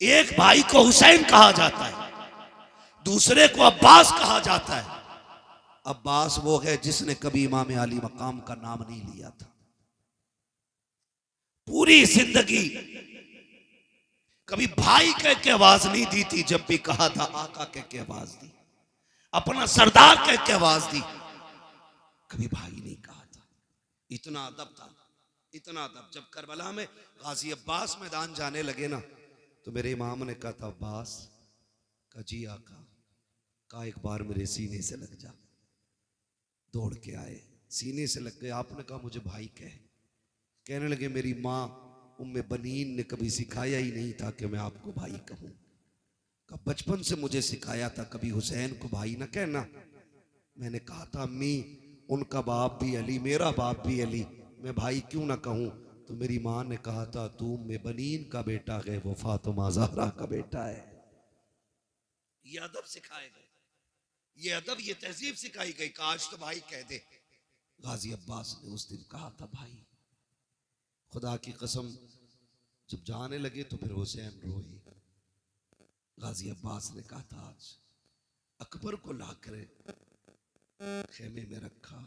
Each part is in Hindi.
एक भाई को हुसैन कहा जाता है, दूसरे को अब्बास कहा जाता है। अब्बास वो है जिसने कभी इमाम अली मकाम का नाम नहीं लिया था। पूरी जिंदगी कभी भाई कह के आवाज नहीं दी थी, जब भी कहा था आका कह के आवाज दी, अपना सरदार कह के आवाज दी, कभी भाई नहीं कहा था। इतना अदब था, इतना अदब। जब करबला में गाजी अब्बास मैदान जाने लगे ना, तो मेरे इमाम ने कहा था अब्बास का जी आका का एक बार मेरे सीने से लग जा। दौड़ के आए, सीने से लग गए। आपने कहा मुझे भाई कहने लगे मेरी माँ उम्मे बनीन ने कभी सिखाया ही नहीं था कि मैं आपको भाई कहूं। का बचपन से मुझे सिखाया था कभी हुसैन को भाई ना कहना। मैंने कहा था अम्मी उनका बाप भी अली, मेरा बाप भी अली, मैं भाई क्यों ना कहूं। तो मेरी माँ ने कहा था तू उम्मे बनीन का बेटा है, वो फातिमा ज़हरा का बेटा है। ये अदब सिखाए गए, ये अदब, ये तहजीब सिखाई गई। काश तो भाई कह दे। गाजी अब्बास ने उस दिन कहा था भाई। खुदा की कसम जब जाने लगे तो फिर हुसैन रोए। गाजी अब्बास ने कहा था आज अकबर को लाकर खेमे में रखा,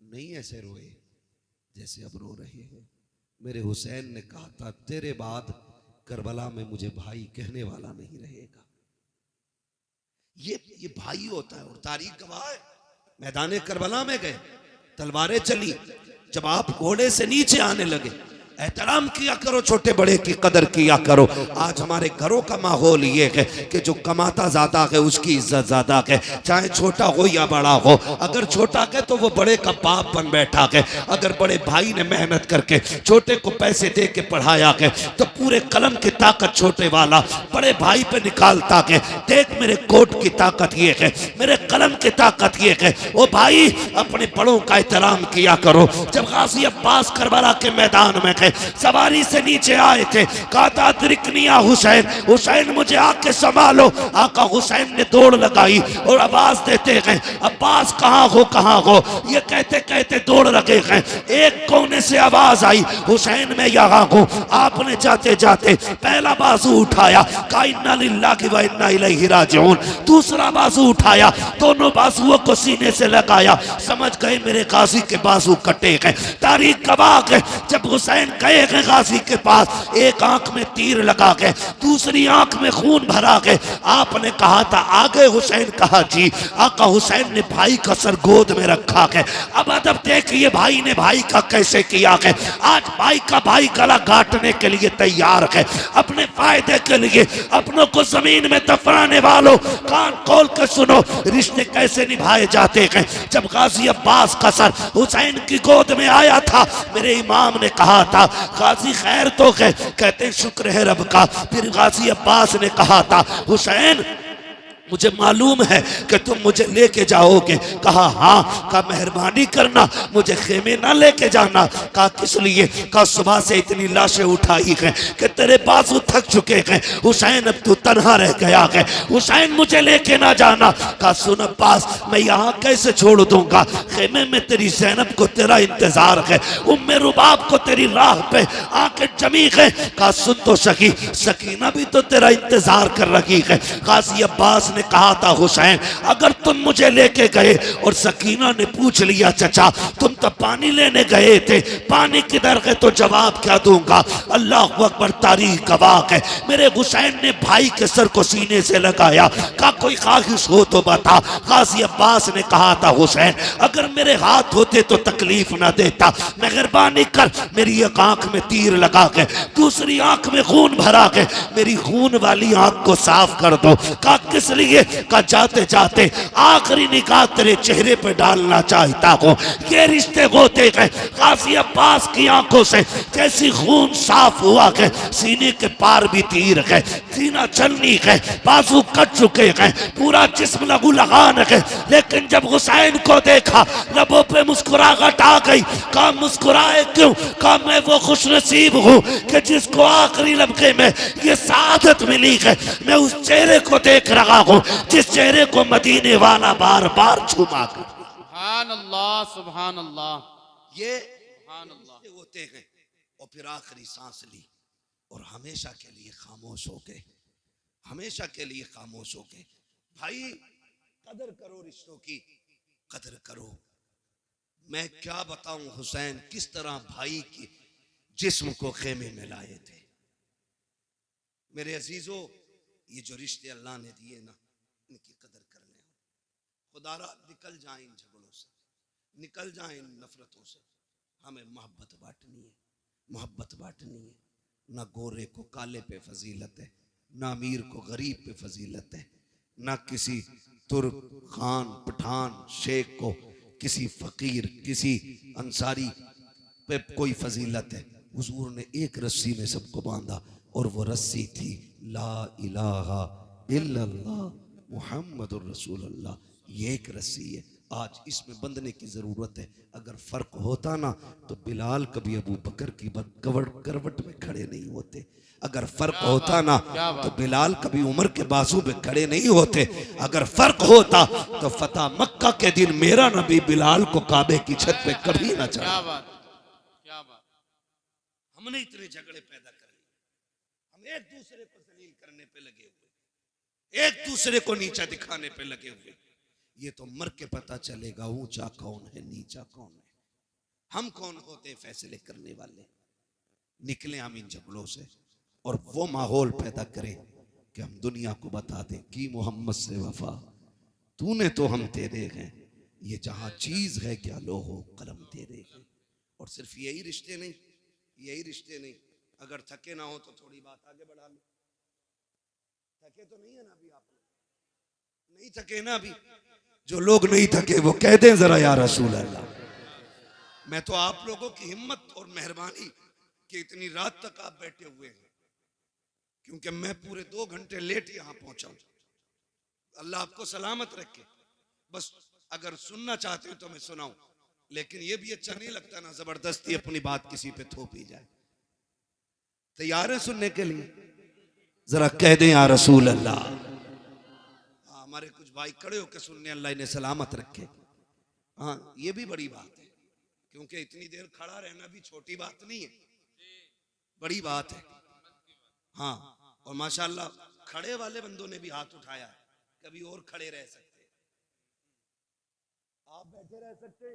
नहीं ऐसे रोए जैसे अब रो रहे हैं। मेरे हुसैन ने कहा था तेरे बाद करबला में मुझे भाई कहने वाला नहीं रहेगा। ये भाई होता है। और तारीख गवाह है, मैदान करबला में गए, तलवारें चली, जब आप घोड़े से नीचे आने लगे, एहतराम किया करो, छोटे बड़े की कदर किया करो। आज हमारे घरों का माहौल ये है कि जो कमाता ज्यादा है उसकी इज्जत ज्यादा है, चाहे छोटा हो या बड़ा हो। अगर छोटा है तो वो बड़े का बाप बन बैठा है। अगर बड़े भाई ने मेहनत करके छोटे को पैसे दे के पढ़ाया है तो पूरे कलम की ताकत छोटे वाला बड़े भाई पे निकालता है। देख मेरे कोट की ताकत ये है, मेरे कलम की ताकत ये है। ओ भाई अपने बड़ों का एहतराम किया करो। जब गाजी अब्बास करबला के मैदान में गए, सवारी से नीचे आए थे, कहा था अदरिकनिया हुसैन, हुसैन मुझे आके संभालो। आका हुसैन ने दौड़ लगाई और आवाज देते गए अब्बास कहाँ हो कहाँ हो। ये कहते कहते दौड़ लगे गए। एक कोने से आवाज आई हुसैन मैं यहाँ हूँ। आपने जाते जाते पहला बाजू उठाया, कहा इन्ना लिल्लाहि व इन्ना इलैहि राजिऊन। दूसरा बाजू उठाया, दोनों बाजुओं को सीने से लगाया। समझ गए मेरे गाजी के बाजू कटे गए। तारीख गवाह है जब हुसैन गए गए गाजी के पास, एक आंख में तीर लगा के दूसरी आंख में खून भरा के आपने कहा था आगे। हुसैन कहा जी। आका हुसैन ने भाई का सर गोद में रखा है। अब अदब देखिए भाई ने भाई का कैसे किया है। आज भाई का भाई गला काटने के लिए तैयार है। अपने फायदे के लिए अपनों को जमीन में दफनाने वालों कान खोल कर सुनो, रिश्ते कैसे निभाए जाते हैं। जब गाजी अब्बास का सर हुसैन की गोद में आया था, मेरे इमाम ने कहा था गाजी खैर तो है, कहते शुक्र है रब का। फिर गाजी अब्बास ने कहा था हुसैन मुझे मालूम है कि तुम मुझे लेके जाओगे। कहा हाँ। कहा मेहरबानी करना मुझे खेमे ना लेके जाना। कहा किस लिए। कहा सुबह से इतनी लाशें उठाई हैं कि तेरे बाजू थक चुके हैं हुसैन, अब तू तन्हा रह गया है, हुसैन मुझे लेके ना जाना। कहा सुन अब्बास मैं यहाँ कैसे छोड़ दूंगा, खेमे में तेरी ज़ैनब को तेरा इंतजार है, उम्मे रुबाब को तेरी राह पे आके जमी है। कहा सुन तो सकी, सकीना भी तो तेरा इंतजार कर रही है। गाजी अब्बास ने कहा था हुसैन अगर तुम मुझे लेके गए और सकीना ने पूछ लिया चचा तुम तो पानी लेने गए थे, पानी किधर है, तो जवाब क्या दूंगा। अल्लाह अकबर, तारीख गवाह है। मेरे हुसैन ने भाई के सर को सीने से लगाया, कहा कोई ख्वाहिश हो तो बता। गाजी अब्बास ने कहा था हुसैन अगर मेरे हाथ होते तो तकलीफ ना देता, मेहरबानी कर मेरी एक आंख में तीर लगा के दूसरी आंख में खून भरा के मेरी खून वाली आंख को साफ कर दो। कहा किस लिए। का जाते जाते आखिरी निगाह तेरे चेहरे पे डालना चाहता हूँ। ये रिश्ते होते गए। गाजी अब्बास की आंखों से जैसी खून साफ हुआ है, सीने के पार भी तीर है, सीना चलनी है, बाजू कट चुके हैं, पूरा जिस्म लहू लगान है। लेकिन जब हुसैन को देखा लबों पे मुस्कुराहट आ गई। कहा मुस्कुराए क्यों। कहा मैं वो खुश नसीब हूँ कि जिसको आखिरी लम्हे में ये सादत मिली है। मैं उस चेहरे को देख रहा हूँ जिस चेहरे को मदीने वाला बार बार छुमा कर। सुभान अल्लाह, सुभान अल्लाह। ये होते हैं। और फिर आखिरी सांस ली, और हमेशा के लिए खामोश हो गए, हमेशा के लिए खामोश हो गए। भाई कदर करो, रिश्तों की कदर करो। मैं क्या बताऊं हुसैन किस तरह भाई की जिस्म को खेमे में लाए थे। मेरे अजीजों, ये जो रिश्ते अल्लाह ने दिए ना, इनकी कदर कर लें। खुदारा निकल जाए इन झगड़ों से, निकल जाए इन नफरतों से। हमें मोहब्बत बांटनी है, मोहब्बत बांटनी है। ना गोरे को काले पे फजीलत है, ना अमीर को गरीब पे फजीलत है, ना किसी तुर्क खान पठान शेख को, किसी फकीर किसी अंसारी पे कोई फजीलत है। हुजूर ने एक रस्सी में सबको बांधा और वो रस्सी थी ला इलाहा इल्लल्लाह मुहम्मदुर रसूलुल्लाह। ये एक रस्सी है, आज इसमें बंधने की जरूरत है। अगर फर्क होता ना तो बिलाल कभी अबू बकर की करवट में खड़े नहीं होते। अगर फर्क होता ना तो बिलाल कभी उमर के बाजू पे खड़े नहीं होते। अगर फर्क होता तो फतह मक्का के दिन मेरा नबी बिलाल को काबे की छत पे कभी ना चढ़ा। क्या बात, क्या बात। हमने इतने झगड़े पैदा कर लिए, हम एक दूसरे को जलील करने पे लगे हुए, एक दूसरे को नीचा दिखाने पे लगे हुए। ये तो मर के पता चलेगा ऊंचा कौन है नीचा कौन है। हम कौन होते हैं फैसले करने वाले। निकले हम इन झगड़ों से और वो माहौल पैदा करें कि हम दुनिया को बता दें कि मोहम्मद से वफा तूने तो हम तेरे हैं, ये जहां चीज है क्या लोहो कलम तेरे हैं। और सिर्फ यही रिश्ते नहीं, यही रिश्ते नहीं, अगर थके ना हो तो थोड़ी बात आगे बढ़ा लो। थके तो नहीं है ना अभी, आप लोग नहीं थके ना अभी। जो लोग नहीं थके वो कह दें जरा या रसूल अल्लाह। मैं तो आप लोगों की हिम्मत और मेहरबानी कि इतनी रात तक आप बैठे हुए हैं, क्योंकि मैं पूरे 2 घंटे लेट यहां पहुंचा हूं। अल्लाह आपको सलामत रखे। बस अगर सुनना चाहते हो तो मैं सुनाऊं, लेकिन ये भी अच्छा नहीं लगता ना जबरदस्ती अपनी बात किसी पे थोपी जाए। तैयार है सुनने के लिए? जरा कह दें या रसूल अल्लाह। हमारे कुछ भाई खड़े होकर सुनने, अल्लाह इन्हें सलामत रखे। हाँ, ये भी बड़ी बात है, क्योंकि इतनी देर खड़ा रहना भी छोटी बात नहीं है, बड़ी बात है। हाँ, और माशाल्लाह खड़े वाले बंदों ने भी हाथ उठाया है, कभी और खड़े रह सकते, आप बैठे रह सकते।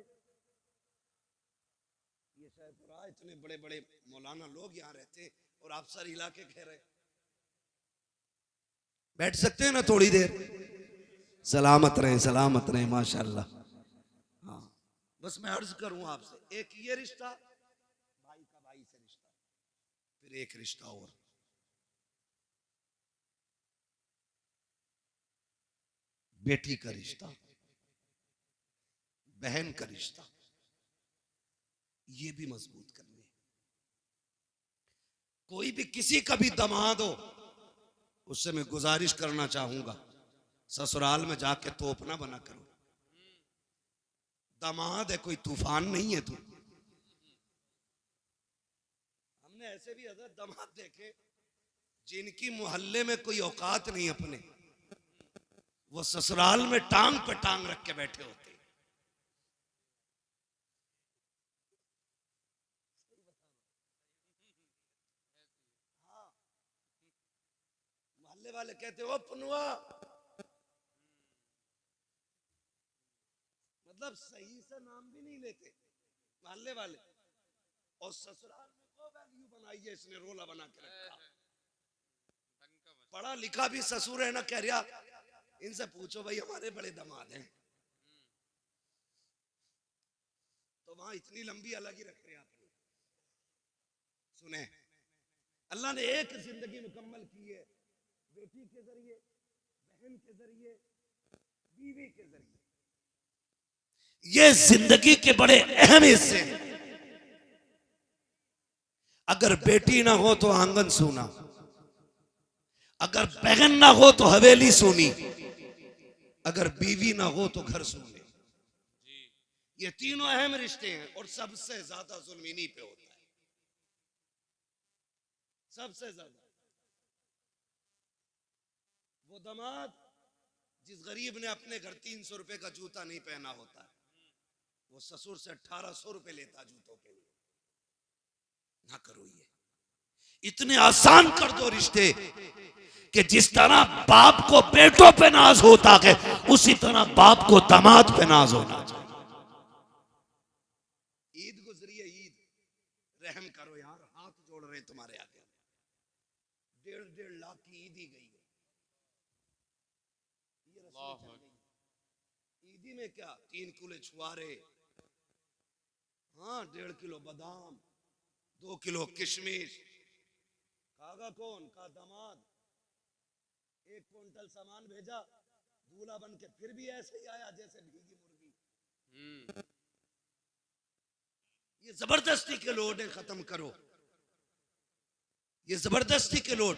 ये शायद इतने बड़े बड़े मौलाना लोग यहाँ रहते और आप सर हिला के कह रहे बैठ सकते हैं ना थोड़ी देर। सलामत रहें, सलामत रहें माशाल्लाह। हाँ, बस मैं अर्ज करूं आपसे, एक ये रिश्ता भाई का भाई से रिश्ता, फिर एक रिश्ता और बेटी का रिश्ता, बहन का रिश्ता, ये भी मजबूत करने। कोई भी किसी का भी दामाद हो, उससे मैं गुजारिश करना चाहूंगा ससुराल में जाके तोप ना बना करो। दामाद है, कोई तूफान नहीं है तू। हमने ऐसे भी हजरत दामाद देखे जिनकी मोहल्ले में कोई औकात नहीं अपने, वो ससुराल में टांग पे टांग रख के बैठे होते। मोहल्ले वाले कहते हो पनुआ, मतलब सही से नाम भी नहीं लेते मोहल्ले वाले, और ससुराल में को वैल्यू बनाई है इसने, रोला बना के रखा। पढ़ा लिखा भी ससुर है ना, कह रहा इनसे पूछो भाई हमारे बड़े दामाद हैं, तो वहां इतनी लंबी अलग ही रख रहे हैं। सुने, अल्लाह ने एक जिंदगी मुकम्मल की है, बेटी के जरिए, बहन के जरिए, बीवी के जरिए। ये जिंदगी के बड़े अहम हिस्से हैं। अगर बेटी ना हो तो आंगन सूना, अगर बहन ना हो तो हवेली सूनी, अगर बीवी ना हो तो घर सूने। ये तीनों अहम रिश्ते हैं और सबसे ज्यादा जुल्म इन्हीं पे होता है, सबसे ज्यादा। वो दामाद जिस गरीब ने अपने घर 300 रुपए का जूता नहीं पहना होता है, वो ससुर से 1800 रुपए लेता जूतों के लिए। ना करो ये। इतने आसान कर दो रिश्ते कि जिस तरह बाप को बेटों पे नाज होता है उसी तरह बाप को दामाद पे नाज होना चाहिए। ईद गुजरी है, ईद रहम करो यार, हाथ जोड़ रहे तुम्हारे आगे। 1.5 लाख की ईद ही गई है। ईदी में क्या 3 किलो छुआरे, हाँ 1.5 किलो बादाम, 2 किलो किशमिश। खागा कौन? का दामाद। 1 क्विंटल सामान भेजा, दूल्हा बन के फिर भी ऐसे ही आया जैसे भीगी मुर्गी। ये जबरदस्ती के लोड है, खत्म करो। ये जबरदस्ती के लोड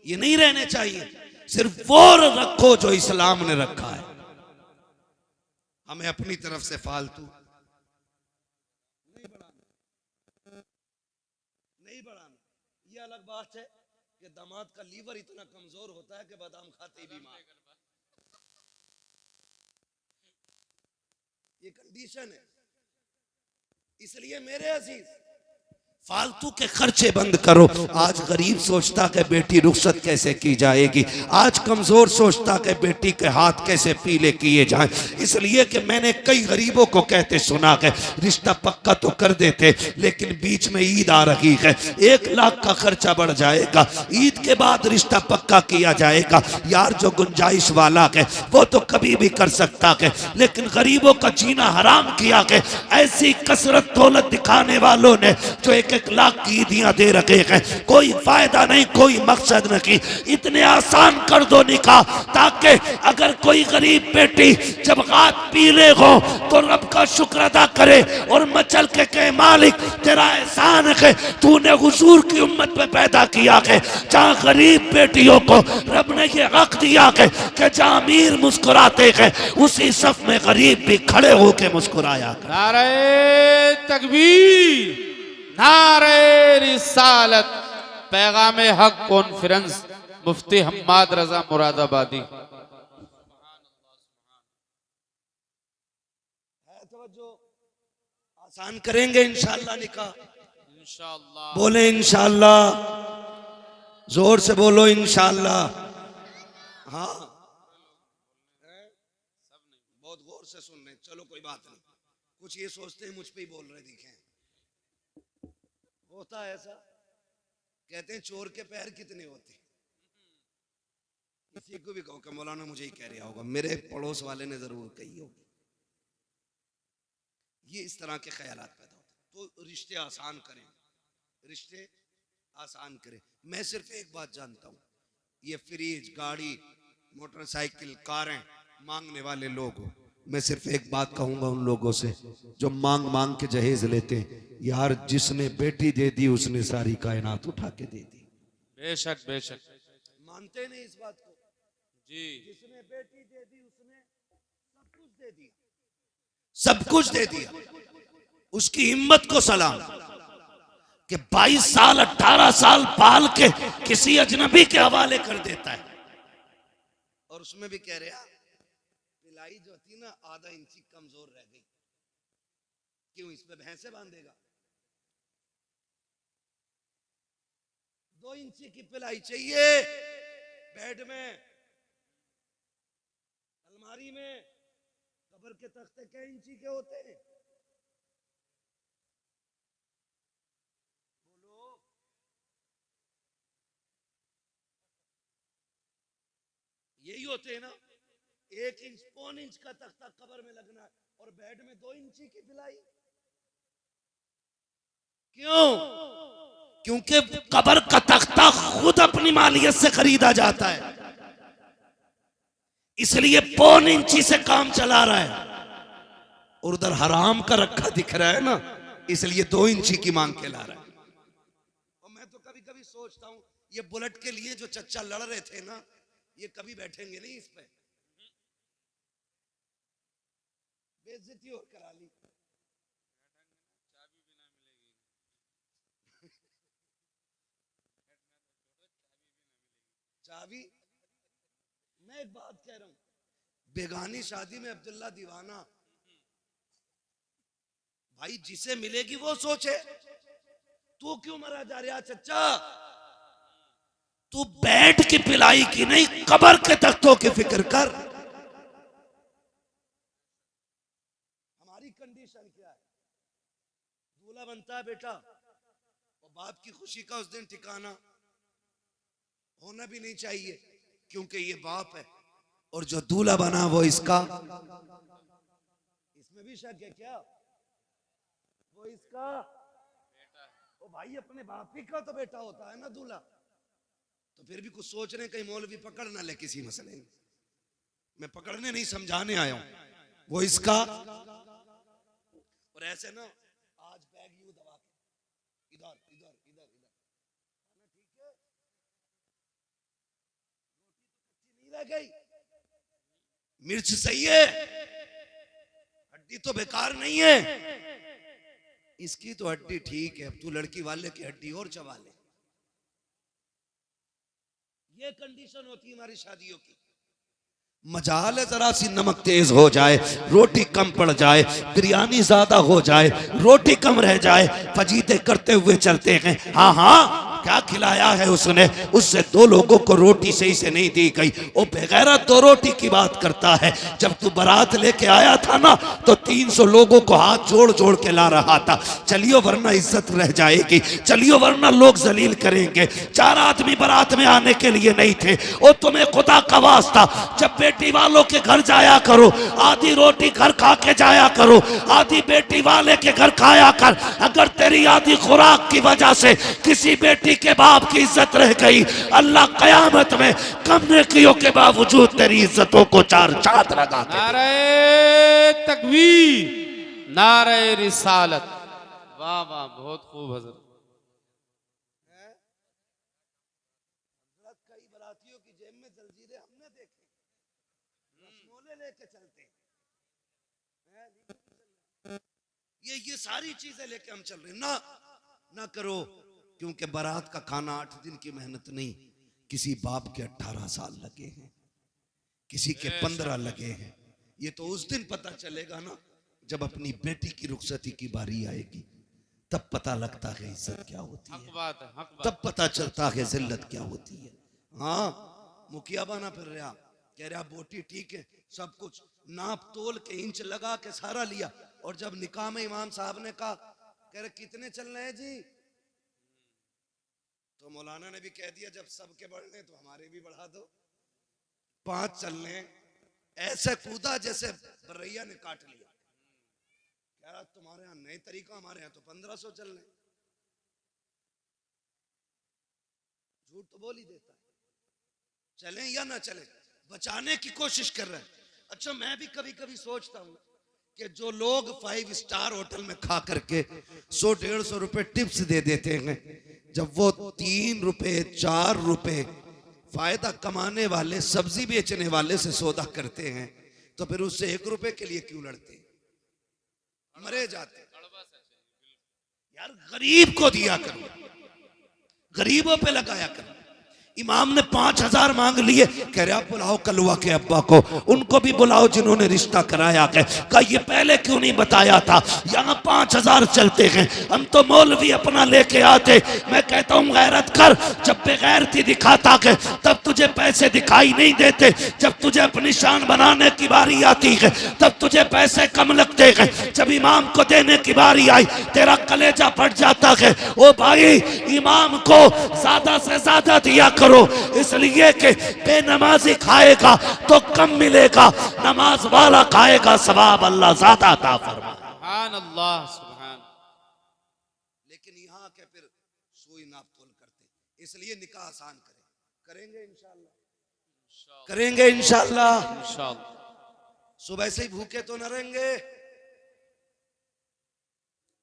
ये नहीं रहने चाहिए। सिर्फ वो रखो जो इस्लाम ने रखा है। हमें अपनी तरफ से फालतू नहीं बढ़ाना। ये अलग बात है कि दामाद का लीवर इतना कमजोर होता है कि बादाम खाते ही बीमार। ये कंडीशन है। इसलिए मेरे अजीज फालतू के खर्चे बंद करो। आज गरीब सोचता कि बेटी रुखसत कैसे की जाएगी, आज कमजोर सोचता कि बेटी के हाथ कैसे पीले किए जाएं। इसलिए कि मैंने कई गरीबों को कहते सुना कि रिश्ता पक्का तो कर देते लेकिन बीच में ईद आ रही है, 1 लाख का खर्चा बढ़ जाएगा, ईद के बाद रिश्ता पक्का किया जाएगा। यार जो गुंजाइश वाला है वो तो कभी भी कर सकता है, लेकिन गरीबों का जीना हराम किया है ऐसी कसरत दौलत दिखाने वालों ने जो 1 लाख की ईदियां दे रखे हैं। कोई फायदा नहीं, कोई मकसद नहीं। इतने आसान कर दो निकाह ताकि अगर कोई गरीब बेटी जब हाथ पीले हो तो रब का शुक्र अदा करे और मचल के कहे मालिक तेरा एहसान है, तूने हुजूर की उम्मत में पैदा किया है जहाँ गरीब बेटियों को रब ने ये हक दिया है कि जहाँ अमीर मुस्कुराते हैं उसी सफ में गरीब भी खड़े होके मुस्कुराया। नारे तकबीर, नारे रिसालत। पैगाम हक कॉन्फ्रेंस, मुफ्ती हम्माद रजा मुरादाबादी। आसान करेंगे इंशाअल्लाह निकाह, इंशाअल्लाह। बोले इंशाअल्लाह, जोर से बोलो इंशाअल्लाह। हाँ बहुत गौर से सुन रहे, चलो कोई बात नहीं। कुछ ये सोचते हैं मुझ पे ही बोल रहे, देखें होता है ऐसा। कहते हैं चोर के पैर कितने होते हैं। किसी को भी कहो कि मौलाना मुझे ही कह रहा होगा, मेरे पड़ोस वाले ने जरूर कही होगी। ये इस तरह के ख्यालात पैदा होते। तो रिश्ते आसान करें, रिश्ते आसान करें। मैं सिर्फ एक बात जानता हूं, ये फ्रिज, गाड़ी, मोटरसाइकिल, कारें मांगने वाले लोग, मैं सिर्फ एक बात कहूंगा उन लोगों से जो मांग मांग के जहेज लेते हैं, यार जिसने बेटी दे दी उसने सारी कायनात उठा के दे दी। बेशक बेशक। मानते नहीं इस बात को जी। जिसने बेटी दे दी उसने सब कुछ दे दिया, सब कुछ दे दिया। उसकी हिम्मत को सलाम कि 22 साल 18 साल पाल के किसी अजनबी के हवाले कर देता है। और उसमें भी कह रहा पिलाई जो थी ना आधा इंची कमजोर रह गई, क्यों इस पे भैंसे बांधेगा? 2 इंची की पिलाई चाहिए बेड में, अलमारी में। कब्र के तख्ते क्या इंची के होते हैं? बोलो। यही होते हैं ना, 1 इंच, 1.25 इंच का तख्ता कब्र में लगना है और बेड में 2 इंची की पिलाई। क्यों? क्योंकि कब्र का तख्ता खुद अपनी मालियत से खरीदा जाता है, इसलिए 1.25 इंची से काम चला रहा है। और उधर हराम का रखा दिख रहा है ना, इसलिए 2 इंची की मांग के ला रहा है। और मैं तो कभी कभी सोचता हूं ये बुलेट के लिए जो चच्चा लड़ रहे थे ना, ये कभी बैठेंगे नहीं इस पे। बेइज्जती और करा ली। चाबी, मैं एक बात कह रहा हूं, बेगानी शादी में अब्दुल्ला दीवाना भाई जिसे मिलेगी वो सोचे, तू क्यों मरा जा रहा चच्चा? तू बेड की पिलाई की नहीं, कब्र के तख्तों की फिक्र कर। हमारी कंडीशन क्या है? दूल्हा बनता है बेटा, और बाप की खुशी का उस दिन ठिकाना होना भी नहीं चाहिए, क्योंकि ये बाप है, और जो दूल्हा बना वो इसका, इसमें भी शक है क्या? वो इसका, ओ भाई अपने बाप ही का तो बेटा होता है ना दूल्हा। तो फिर भी कुछ सोच रहे, कहीं मौलवी पकड़ ना ले किसी मसले में। मैं पकड़ने नहीं, समझाने आया हूं। वो इसका, और ऐसे ना आज बैग यूं दबा के इधर इधर इधर इधर, ठीक है, नहीं रह गई, मिर्च सही है, हड्डी तो बेकार नहीं है, इसकी तो हड्डी ठीक है, अब तू लड़की वाले की हड्डी और चबा ले। ये कंडीशन होती है हमारी शादियों की। मजाल है जरा सी नमक तेज हो जाए, रोटी कम पड़ जाए, बिरयानी ज्यादा हो जाए, रोटी कम रह जाए, फजीते करते हुए चलते हैं। हाँ हाँ, क्या खिलाया है उसने, उससे दो लोगों को रोटी सही से नहीं दी गई, वो बेगैरत दो रोटी की बात करता है। जब तू बारात लेके आया था ना, तो 300 लोगों को हाथ जोड़ जोड़ के ला रहा था, चलियो वरना इज्जत रह जाएगी, चलियो वरना लोग जलील करेंगे। 4 आदमी बारात में आने के लिए नहीं थे। और तुम्हें खुदा का वास्ता, जब बेटी वालों के घर जाया करो, आधी रोटी घर खा के जाया करो, आधी बेटी वाले के घर खाया कर। अगर तेरी आधी खुराक की वजह से किसी बेटी के बाप की इज्जत रह गई, अल्लाह कयामत में कम नेकियों के बावजूद तेरी इज्जतों को 4 चांद लगा के। नारे तकबीर, नारे रिसालत। वाह वाह, बहुत खूब हजरत। कई बरातियों की जेब में जंजीरें हमने देखी, रसमोले लेके चलते हैं। ये सारी चीजें लेके हम चल रहे हैं ना। ना करो, क्योंकि बारात का खाना 8 दिन की मेहनत नहीं, किसी बाप के 18 साल लगे हैं, किसी के 15 लगे हैं। ये तो उस दिन पता चलेगा ना, जब अपनी बेटी की रुखसती की बारी आएगी, तब पता लगता है इज्जत क्या होती हक है, बात है, हक बात। तब पता चलता है जिल्लत क्या होती है। हाँ, मुखिया बना फिर रहा, कह रहा बोटी ठीक है, सब कुछ नाप तोल के इंच लगा के सारा लिया, और जब निकाह में इमाम साहब ने कहा, कह रहे कितने चल रहे हैं जी, तो मौलाना ने भी कह दिया जब सबके बढ़ने तो हमारे भी बढ़ा दो, 5 चलने। ऐसे कूदा जैसे बरैया ने काट लिया। कह रहा तुम्हारे यहाँ नए तरीका, हमारे यहाँ तो 1500 चलने। झूठ तो बोल ही देता है, चले या ना चले, बचाने की कोशिश कर रहे हैं। अच्छा, मैं भी कभी कभी सोचता हूँ कि जो लोग 5 स्टार होटल में खा करके 100-150 रुपए टिप्स दे देते हैं, जब वो 3 रुपए 4 रुपए फायदा कमाने वाले सब्जी बेचने वाले से सौदा करते हैं, तो फिर उससे 1 रुपए के लिए क्यों लड़ते? मरे जाते। यार गरीब को दिया करो, गरीबों पे लगाया करो। इमाम ने 5000 मांग लिए, कह रहे आप बुलाओ कलवा के अब्बा को, उनको भी बुलाओ जिन्होंने रिश्ता कराया है। कहा ये पहले क्यों नहीं बताया था, यहाँ 5000 चलते हैं, हम तो मौलवी अपना लेके आते। मैं कहता हूँ गैरत कर, जब बेगैरती दिखाता है तब तुझे पैसे दिखाई नहीं देते, जब तुझे अपनी शान बनाने की बारी आती है तब तुझे पैसे कम लगते हैं। जब इमाम को देने की बारी आई तेरा कलेजा फट जाता है। ओ भाई, इमाम को ज्यादा से ज्यादा दिया करो, इसलिए कि बेनमाजी खाएगा तो कम मिलेगा, नमाज वाला खाएगा सवाब अल्लाह ज्यादा अता फरमाए। सुभान अल्लाह, सुभान। लेकिन यहाँ के फिर सुई नाप तोल करते, इसलिए निकाह आसान करेंगे इंशाअल्लाह, करेंगे इंशाअल्लाह। इंशाअल्लाह। सुबह से ही भूखे तो न रहेंगे।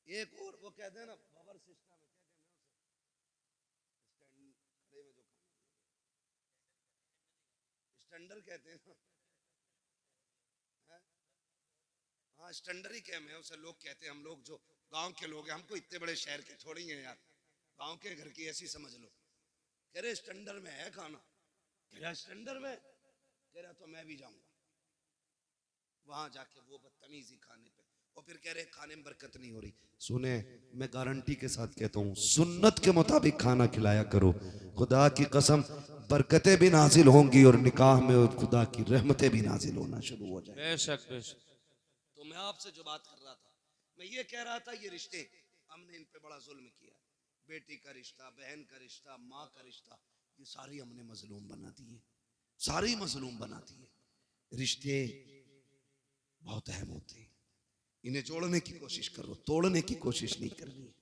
एक और वो कहते हैं ना बबर सिस्टम, स्टैंडर्ड कहते हैं। हाँ, स्टैंडर्ड ही क्या, मैं उसे लोग कहते हैं, हम लोग जो गांव के लोग हैं, हमको इतने बड़े शहर के थोड़ी हैं यार, गांव के घर की ऐसी समझ लो। कह रहे स्टैंडर्ड में है खाना, कह रहा स्टैंडर्ड में, कह रहा तो मैं भी जाऊंगा वहां जाके वो बदतमीजी खाने पे, और फिर कह रहे खाने में बरकत नहीं हो रही। सुने, मैं गारंटी के साथ कहता हूँ, सुन्नत के मुताबिक खाना खिलाया करो, खुदा की कसम बरकतें भी नाजिल होंगी और निकाह में खुदा की रहमतें भी नाजिल होना शुरू हो जाए। बेशक बेशक। तो मैं आपसे जो बात कर रहा था, मैं ये कह रहा था, ये रिश्ते हमने इन पे बड़ा जुल्म किया। बेटी का रिश्ता, बहन का रिश्ता, माँ का रिश्ता, ये सारी हमने मजलूम बना दिए, सारी मजलूम बना दिए। रिश्ते बहुत अहम होते हैं, इन्हें जोड़ने की कोशिश करो, तोड़ने की कोशिश नहीं करनी है,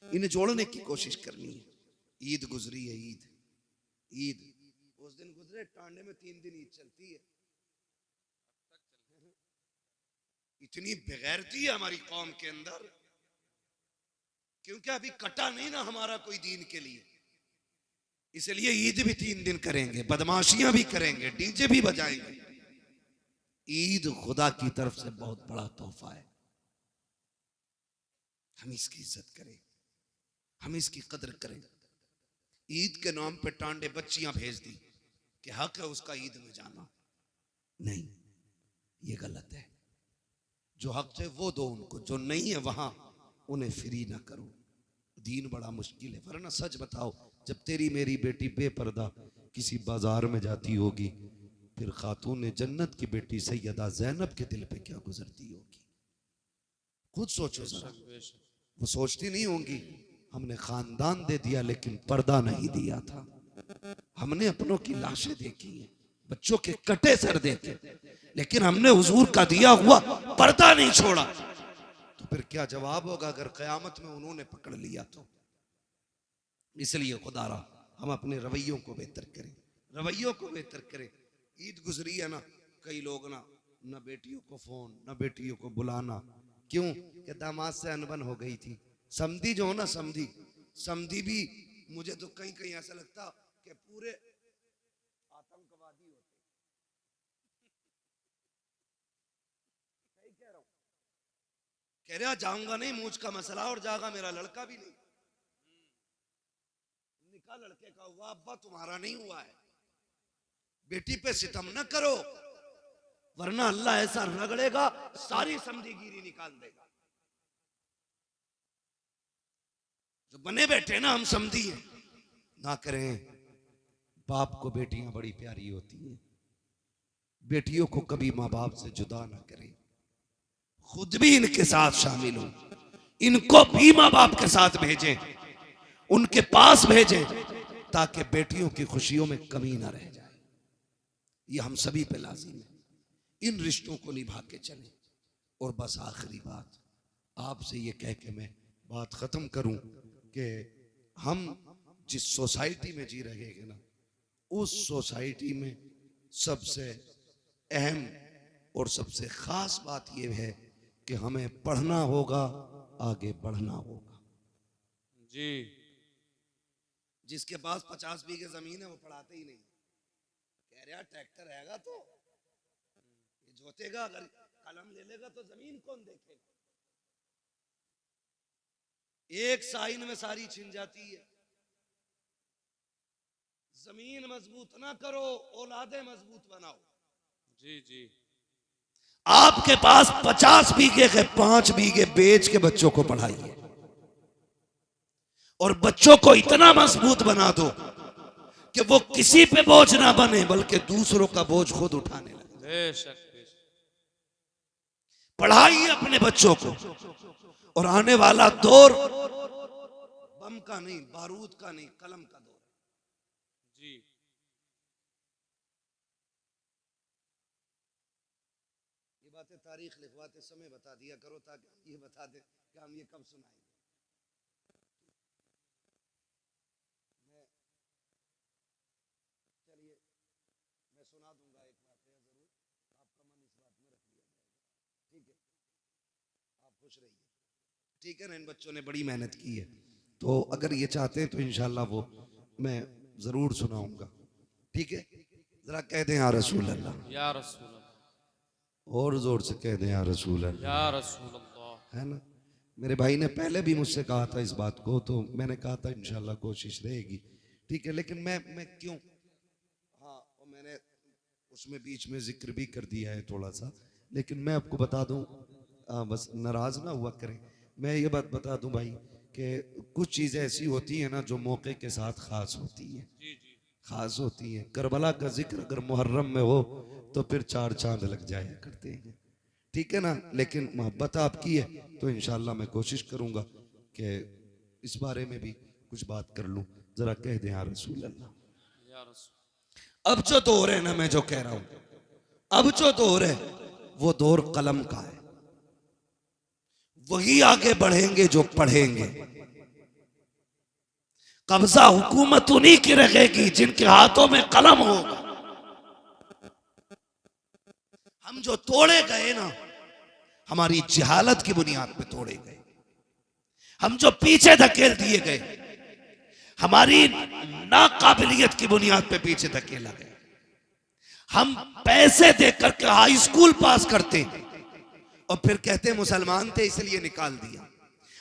इन्हें जोड़ने की कोशिश करनी है। ईद गुजरी है, ईद ईद उस दिन गुजरे, टांडे में 3 दिन ईद चलती है। इतनी बेगैरती है हमारी कौम के अंदर, क्योंकि अभी कटा नहीं ना हमारा कोई दीन के लिए, इसलिए ईद भी 3 दिन करेंगे, बदमाशियां भी करेंगे, डीजे भी बजाएंगे। ईद खुदा की तरफ से बहुत बड़ा तोहफा है, हम इसकी इज्जत करें, हम इसकी कदर करें। ईद के नाम पे टांडे बच्चियां भेज दी कि हक है उसका ईद में जाना, नहीं, ये गलत है। जो हक है वो दो उनको, जो नहीं है वहां उन्हें फ्री ना करो। दीन बड़ा मुश्किल है, वरना सच बताओ, जब तेरी मेरी बेटी बेपर्दा किसी बाजार में जाती होगी, फिर खातून जन्नत की बेटी सैयदा ज़ैनब के दिल पे क्या गुजरती होगी, खुद सोचो जरा। बेशक बेशक। वो सोचती नहीं होंगी, हमने खानदान दे दिया लेकिन पर्दा नहीं दिया था, हमने अपनों की लाशें देखी हैं, बच्चों के कटे सर देखे, लेकिन हमने हुजूर का दिया हुआ पर्दा नहीं छोड़ा। तो फिर क्या जवाब होगा अगर कयामत में उन्होंने पकड़ लिया तो। इसलिए खुदारा हम अपने रवैयों को बेहतर करें, रवैयों को बेहतर करें। ईद गुजरी है ना, कई लोग ना बेटियों को फोन, ना बेटियों को बुलाना, क्यों कि दामाद से अनबन हो गई थी। समधी जो हो ना, समधी समधी भी मुझे तो कहीं कहीं ऐसा लगता कि पूरे आतंकवादी होते। सही कह रहा हूं, कह रहा जाऊंगा नहीं, मूछ का मसला, और जागा मेरा लड़का भी नहीं, निकाह लड़के का हुआ, अब्बा तुम्हारा नहीं हुआ है। बेटी पे सितम न करो, वरना अल्लाह ऐसा रगड़ेगा सारी समझीगिरी निकाल देगा। जो बने बैठे ना हम समझी हैं, ना करें। बाप को बेटियां बड़ी प्यारी होती हैं, बेटियों को कभी माँ बाप से जुदा ना करें, खुद भी इनके साथ शामिल हो, इनको भी माँ बाप के साथ भेजें, उनके पास भेजें, ताकि बेटियों की खुशियों में कमी ना रह जाए। ये हम सभी पे लाजिम है, इन रिश्तों को निभा के चलें। और बस आखिरी बात आपसे ये कह के मैं बात खत्म करूं कि हम जिस सोसाइटी में जी रहे हैं ना, उस सोसाइटी में सबसे अहम और सबसे खास बात यह है कि हमें पढ़ना होगा, आगे बढ़ना होगा। जी। जिसके पास 50 बीघे जमीन है वो पढ़ाते ही नहीं, कह रहा ट्रैक्टर हैगा तो ये जोतेगा, अगर कलम ले लेगा तो जमीन कौन देखेगा। एक साइन में सारी छिन जाती है। जमीन मजबूत ना करो, औलादे मजबूत बनाओ। जी जी। आपके पास 50 बीघे के 5 बीघे बेच के बच्चों को पढ़ाइए, और बच्चों को इतना मजबूत बना दो कि वो किसी पे बोझ ना बने, बल्कि दूसरों का बोझ खुद उठाने लगे। बेशक बेशक। पढ़ाइए अपने बच्चों को, और आने वाला दौर बम का नहीं, बारूद का नहीं, कलम का दौर। जी। ये बातें तारीख लिखवाते समय बता दिया करो, ताकि हम ये बता दें कि हम ये कब सुनाएंगे। चलिए मैं सुना दूंगा एक वाकया, जरूर आपका मन इस बात में रख लिया जाएगा, ठीक है। आप खुश रहिए, ठीक है ना। इन बच्चों ने बड़ी मेहनत की है, तो अगर ये चाहते हैं तो इंशाल्लाह वो मैं जरूर सुनाऊंगा, ठीक है। जरा कह दें या रसूल अल्लाह, या रसूल अल्लाह, और जोर से कह दें या रसूल अल्लाह, या रसूल अल्लाह। है ना। मेरे भाई ने पहले भी मुझसे कहा था इस बात को, तो मैंने कहा था इंशाल्लाह कोशिश रहेगी, ठीक है। लेकिन मैं क्यों, हाँ, और मैंने उसमें बीच में जिक्र भी कर दिया है थोड़ा सा, लेकिन मैं आपको बता दूं, बस नाराज ना हुआ करें। मैं ये बात बता दूं भाई कि कुछ चीज़ें ऐसी होती हैं ना जो मौके के साथ खास होती हैं, जी जी खास होती हैं। करबला का जिक्र अगर मुहर्रम में हो तो फिर 4 चांद लग जाया करते हैं, ठीक है ना। लेकिन मोहब्बत आपकी है तो इंशाल्लाह मैं कोशिश करूंगा कि इस बारे में भी कुछ बात कर लूं। जरा कह दें या रसूल अल्लाह। या रसूल। अब जो दौर है ना, मैं जो कह रहा हूं, अब जो दौर है वो दौर कलम का है। वही आगे बढ़ेंगे जो पढ़ेंगे। कब्जा हुकूमत उन्हीं की रहेगी जिनके हाथों में कलम होगा। हम जो तोड़े गए ना, हमारी जहालत की बुनियाद पे तोड़े गए। हम जो पीछे धकेल दिए गए, हमारी नाकाबिलियत की बुनियाद पे पीछे धकेला गया। हम पैसे देकर के हाई स्कूल पास करते और फिर कहते मुसलमान थे इसलिए निकाल दिया।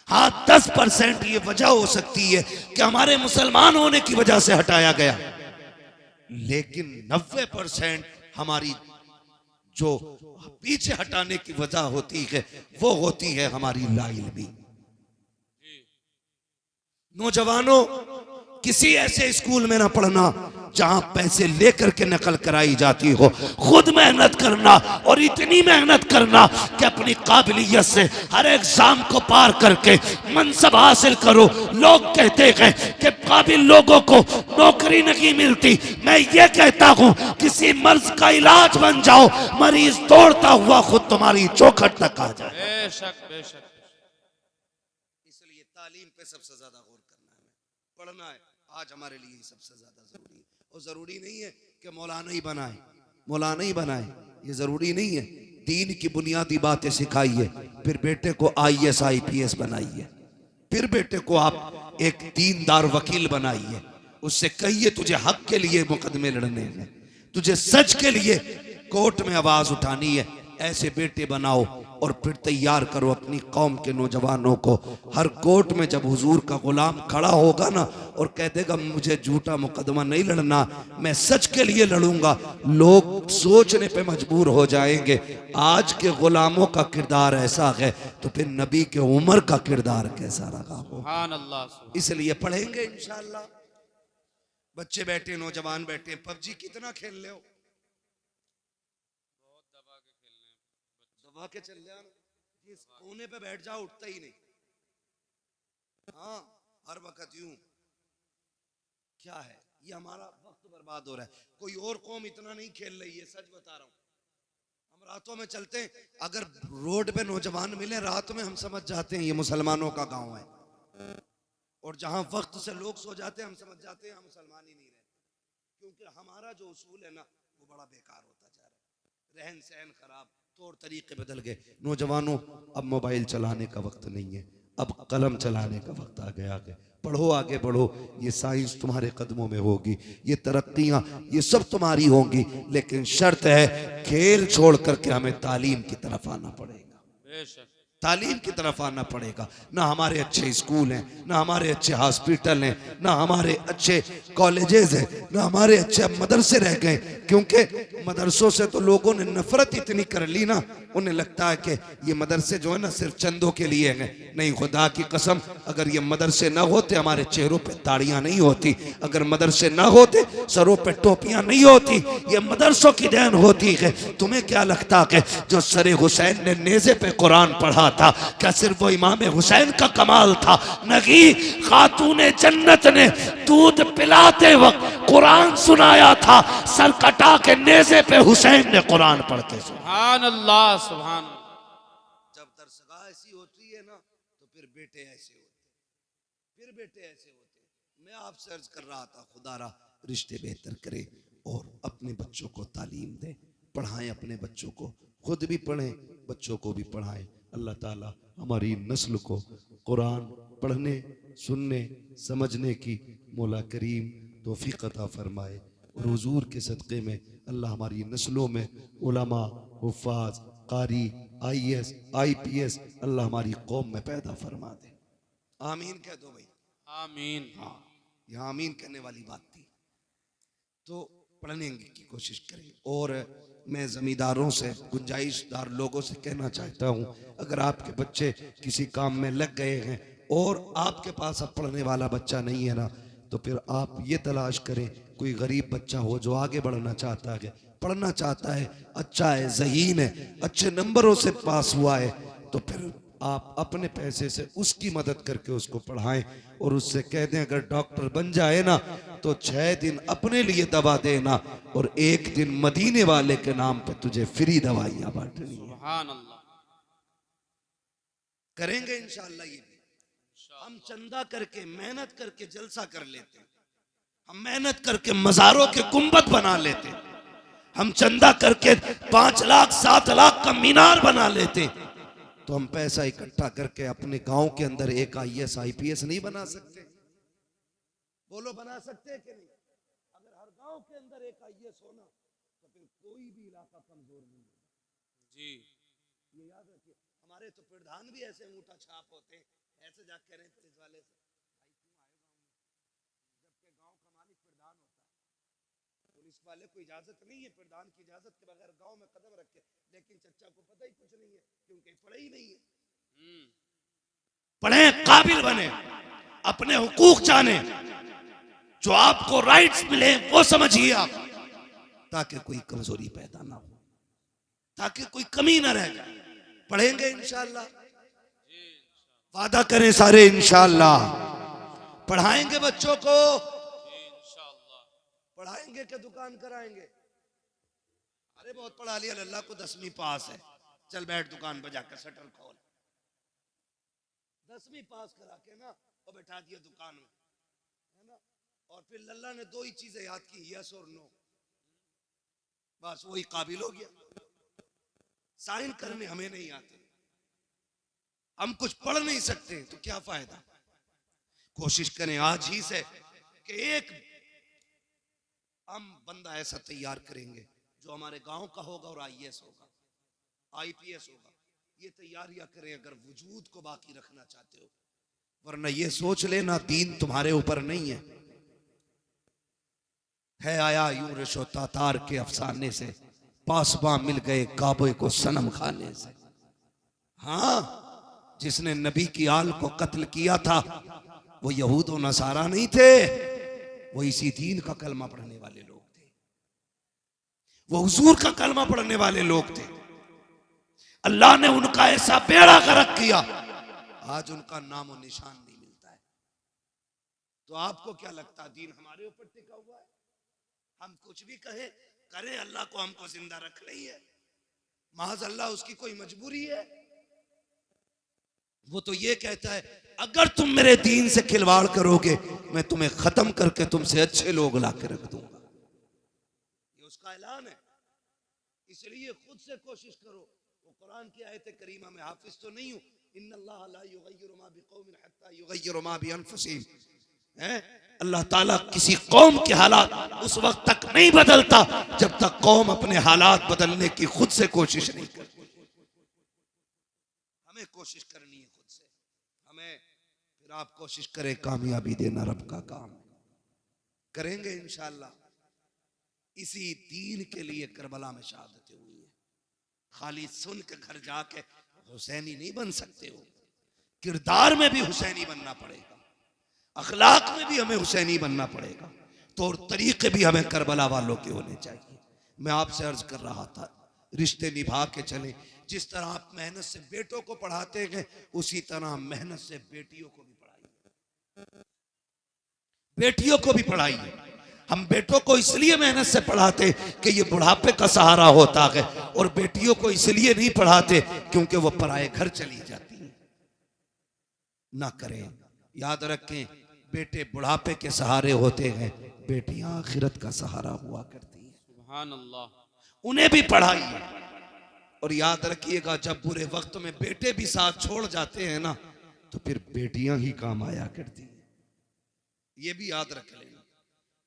हाँ, 10% ये वजह हो सकती है कि हमारे मुसलमान होने की वजह से हटाया गया, लेकिन 90% हमारी जो पीछे हटाने की वजह होती है वो होती है हमारी लाइल्मी। नौजवानों, किसी ऐसे स्कूल में ना पढ़ना जहां पैसे लेकर के नकल कराई जाती हो। खुद मेहनत करना, और इतनी मेहनत करना कि अपनी काबिलियत से हर एग्जाम को पार करके मनसब हासिल करो। लोग कहते हैं कि काबिल लोगों को नौकरी नहीं मिलती। मैं ये कहता हूं किसी मर्ज का इलाज बन जाओ, मरीज दौड़ता हुआ खुद तुम्हारी चौखट तक आ जाए। बेशक बेशक। इसलिए तालीम पे सबसे ज्यादा गौर करना है, पढ़ना है। आज हमारे लिए सबसे ज्यादा जरूरी है। और जरूरी नहीं है कि मौलाना ही बनाए, मौलाना ही बनाए, ये जरूरी नहीं है। दीन की बुनियादी बातें सिखाइए, फिर बेटे को IAS IPS बनाइए, फिर बेटे को आप एक दीनदार वकील बनाइए। उससे कहिए तुझे हक के लिए मुकदमे लड़ने हैं, तुझे सच के लिए कोर्ट में आवाज उठानी है। ऐसे बेटे बनाओ और फिर तैयार करो अपनी कौम के नौजवानों को। हर कोर्ट में जब हुजूर का गुलाम खड़ा होगा ना और कह देगा मुझे झूठा मुकदमा नहीं लड़ना, मैं सच के लिए लड़ूंगा, लोग सोचने पे मजबूर हो जाएंगे आज के गुलामों का किरदार ऐसा है तो फिर नबी के उमर का किरदार कैसा रहा हो। सुभान अल्लाह सुभान। इसलिए पढ़ेंगे इंशाल्लाह। बच्चे बैठे, नौजवान बैठे, PUBG कितना खेल ले हो, बहुत दबा के खेलने हैं। दबा के चल जाओ, इस कोने पे बैठ जाओ, उठता ही नहीं। हाँ, हर वक्त यूं। क्या है ये, हमारा वक्त बर्बाद हो रहा है। कोई और कौम इतना नहीं खेल रही है, सच बता रहा हूं। हम रातों में चलते हैं, अगर रोड पे नौजवान मिले रात में, हम समझ जाते हैं ये मुसलमानों का गांव है। और जहां वक्त से लोग सो जाते हैं, हम समझ जाते हैं हम मुसलमान ही नहीं रहते, क्योंकि हमारा जो उसूल है ना वो बड़ा बेकार होता जा रहा है। रहन सहन खराब, तौर तरीके बदल गए। नौजवानों, अब मोबाइल चलाने का वक्त नहीं है, अब कलम चलाने का वक्त आ गया है। पढ़ो, आगे बढ़ो, ये साइंस तुम्हारे कदमों में होगी, ये तरक्कियां ये सब तुम्हारी होंगी, लेकिन शर्त है खेल छोड़ करके हमें तालीम की तरफ आना पड़ेगा। बेशक। तालीम की तरफ आना पड़ेगा। ना हमारे अच्छे स्कूल हैं, ना हमारे अच्छे हॉस्पिटल हैं, ना हमारे अच्छे कॉलेजेस हैं, ना हमारे अच्छे मदरसे रह गए। क्योंकि मदरसों से तो लोगों ने नफरत इतनी कर ली ना, उन्हें लगता है कि ये मदरसे जो है ना सिर्फ चंदों के लिए हैं। नहीं, खुदा की कसम, अगर ये मदरसे ना होते हमारे चेहरों पे ताड़ियां नहीं होती, अगर मदरसे ना होते सरों पे टोपियां नहीं होती, ये मदरसों की देन होती है। तुम्हें क्या लगता है जो सरे हुसैन ने नेज़े पे कुरान पढ़ा था, क्या सिर्फ वो इमाम हुसैन का कमाल था? नहीं, खातूने जन्नत ने दूध पिलाते वक्त कुरान सुनाया था, सर कटा के नेज़े पे हुसैन ने कुरान पढ़ के सुना। सुभान अल्लाह सुभान। जब दरसगाह ऐसी होती है ना तो फिर बेटे ऐसे होते, फिर बेटे ऐसे होते। मैं आपसे अर्ज कर रहा था, खुदारा रिश्ते बेहतर करे और अपने बच्चों को तालीम दें, पढ़ाएं अपने बच्चों को, खुद भी पढ़ें, बच्चों को भी पढ़ाएं। अल्लाह ताला हमारी नस्ल को कुरान पढ़ने, सुनने, समझने की मौला करीम तौफीक अता फरमाए। और हुजूर के सदक़े में अल्लाह हमारी नस्लों में उलमा, हुफ़ाज़, कारी, IAS IPS अल्लाह हमारी कौम में पैदा फरमा दे। आमीन कह दो भाई। आमीन। हाँ, यह आमीन कहने वाली बात थी। तो पढ़ने की कोशिश करें। और मैं जमींदारों से, गुंजाइशदार लोगों से कहना चाहता हूँ, अगर आपके बच्चे किसी काम में लग गए हैं और आपके पास अब पढ़ने वाला बच्चा नहीं है ना, तो फिर आप ये तलाश करें कोई गरीब बच्चा हो जो आगे बढ़ना चाहता है, पढ़ना चाहता है, अच्छा है, ज़हीन है, अच्छे नंबरों से पास हुआ है, तो फिर आप अपने पैसे से उसकी मदद करके उसको पढ़ाएं और उससे कह दें अगर डॉक्टर बन जाए ना तो 6 दिन अपने लिए दवा देना और 1 दिन मदीने वाले के नाम पे तुझे फ्री दवाइयां बांटनी है। सुभान अल्लाह। करेंगे इंशाअल्लाह ये भी। हम चंदा करके, मेहनत करके जलसा कर लेते, हम मेहनत करके मज़ारों के गुंबद बना लेते, हम चंदा करके 5 लाख 7 लाख का मीनार बना लेते, तो हम पैसा इकट्ठा करके अपने गांव के अंदर एक IAS IPS नहीं बना सकते? बोलो बना सकते हैं कि नहीं? अगर हर गांव के अंदर एक IAS होना तो फिर कोई भी इलाका कमजोर नहीं है जी। ये याद रखिए। हमारे तो प्रधान भी ऐसे अंगूठा छाप होते हैं, ऐसे जा कह रहे हैं पुलिस वाले से भाई क्यों आए गांव में, जबकि गांव का मालिक प्रधान होता है। पुलिस वाले को इजाजत नहीं है प्रधान की इजाजत के बगैर गांव में कदम रखे, लेकिन चच्चा को पता ही कुछ नहीं है क्योंकि पढ़े ही नहीं है। पढ़े, काबिल बने, अपने हुकूक जाने, जो आपको राइट्स मिले वो समझिए आप, ताकि कोई कमजोरी पैदा ना हो, ताकि कोई कमी ना रह जाए। पढ़ेंगे इंशाअल्लाह, वादा करें सारे इंशाअल्लाह। पढ़ाएंगे बच्चों को, पढ़ाएंगे कि दुकान कराएंगे? अरे बहुत पढ़ा लिया, अल्लाह को 10वीं पास है, चल बैठ दुकान पर जाकर शटर खोल। 10वीं पास करा के ना और बैठा दिया दुकान में, है ना, और फिर लल्ला ने 2 ही चीजें याद की, यस और नो, बस वही काबिल हो गया। साइन करने हमें नहीं आते, हम कुछ पढ़ नहीं सकते, तो क्या फायदा। कोशिश करें आज ही से कि एक हम बंदा ऐसा तैयार करेंगे जो हमारे गांव का होगा और IAS होगा, IPS होगा। ये तैयारियां करें अगर वजूद को बाकी रखना चाहते हो, वरना ये सोच लेना दीन तुम्हारे ऊपर नहीं है आया यूं रिशो तातार के अफसाने से, पासबा मिल गए काबे को सनम खाने से। हाँ, जिसने नबी की आल को कत्ल किया था वो यहूद और नसारा नहीं थे, वो इसी दीन का कलमा पढ़ने वाले लोग थे, वो हुजूर का कलमा पढ़ने वाले लोग थे। अल्लाह ने उनका ऐसा बेड़ा गर्क किया, आज उनका नामो निशान नहीं मिलता है। तो आपको क्या लगता है दीन हमारे ऊपर टिका हुआ है? हम कुछ भी कहें करें, अल्लाह को हमको जिंदा रख रही है, महज अल्लाह उसकी कोई मजबूरी है? वो तो ये कहता है अगर तुम मेरे दीन से खिलवाड़ करोगे मैं तुम्हें खत्म करके तुमसे अच्छे लोग ला के रख दूंगा, ये उसका ऐलान है। इसलिए खुद से कोशिश करो। वो कुरान की आयत करीमा में हाफिज तो नहीं हूं, इन्नल्लाह ला युगय्यिरु मा बिकौमिन हत्ता युगय्यिरु मा बिअनफुसिहिम, अल्लाह ताला किसी कौम के हालात उस वक्त तक नहीं बदलता जब तक कौम अपने हालात बदलने की खुद से कोशिश नहीं करती। हमें कोशिश करनी है खुद से, हमें, फिर आप कोशिश करें, कामयाबी देना रब का काम है। करेंगे इंशाअल्लाह। इसी दीन के लिए करबला में शहादतें हुई है। खाली सुन के घर जाके हुसैनी नहीं बन सकते हो, किरदार में भी हुसैनी बनना पड़ेगा, अखलाक में भी हमें हुसैनी बनना पड़ेगा, तौर तरीके भी हमें करबला वालों के होने चाहिए। मैं आपसे अर्ज कर रहा था रिश्ते निभा के चलें। जिस तरह आप मेहनत से बेटों को पढ़ाते हैं उसी तरह मेहनत से बेटियों को भी पढ़ाइए, बेटियों को भी पढ़ाइए। हम बेटों को इसलिए मेहनत से पढ़ाते कि ये बुढ़ापे का सहारा होता है, और बेटियों को इसलिए नहीं पढ़ाते क्योंकि वो पराए घर चली जाती हैं। ना करें, याद रखें, बेटे बुढ़ापे के सहारे होते हैं, बेटियां आखिरत का सहारा हुआ करती हैं। सुभान अल्लाह। उन्हें भी पढ़ाइए। और याद रखिएगा जब बुरे वक्त में बेटे भी साथ छोड़ जाते हैं ना तो फिर बेटियां ही काम आया करती हैं, ये भी याद रख लेना।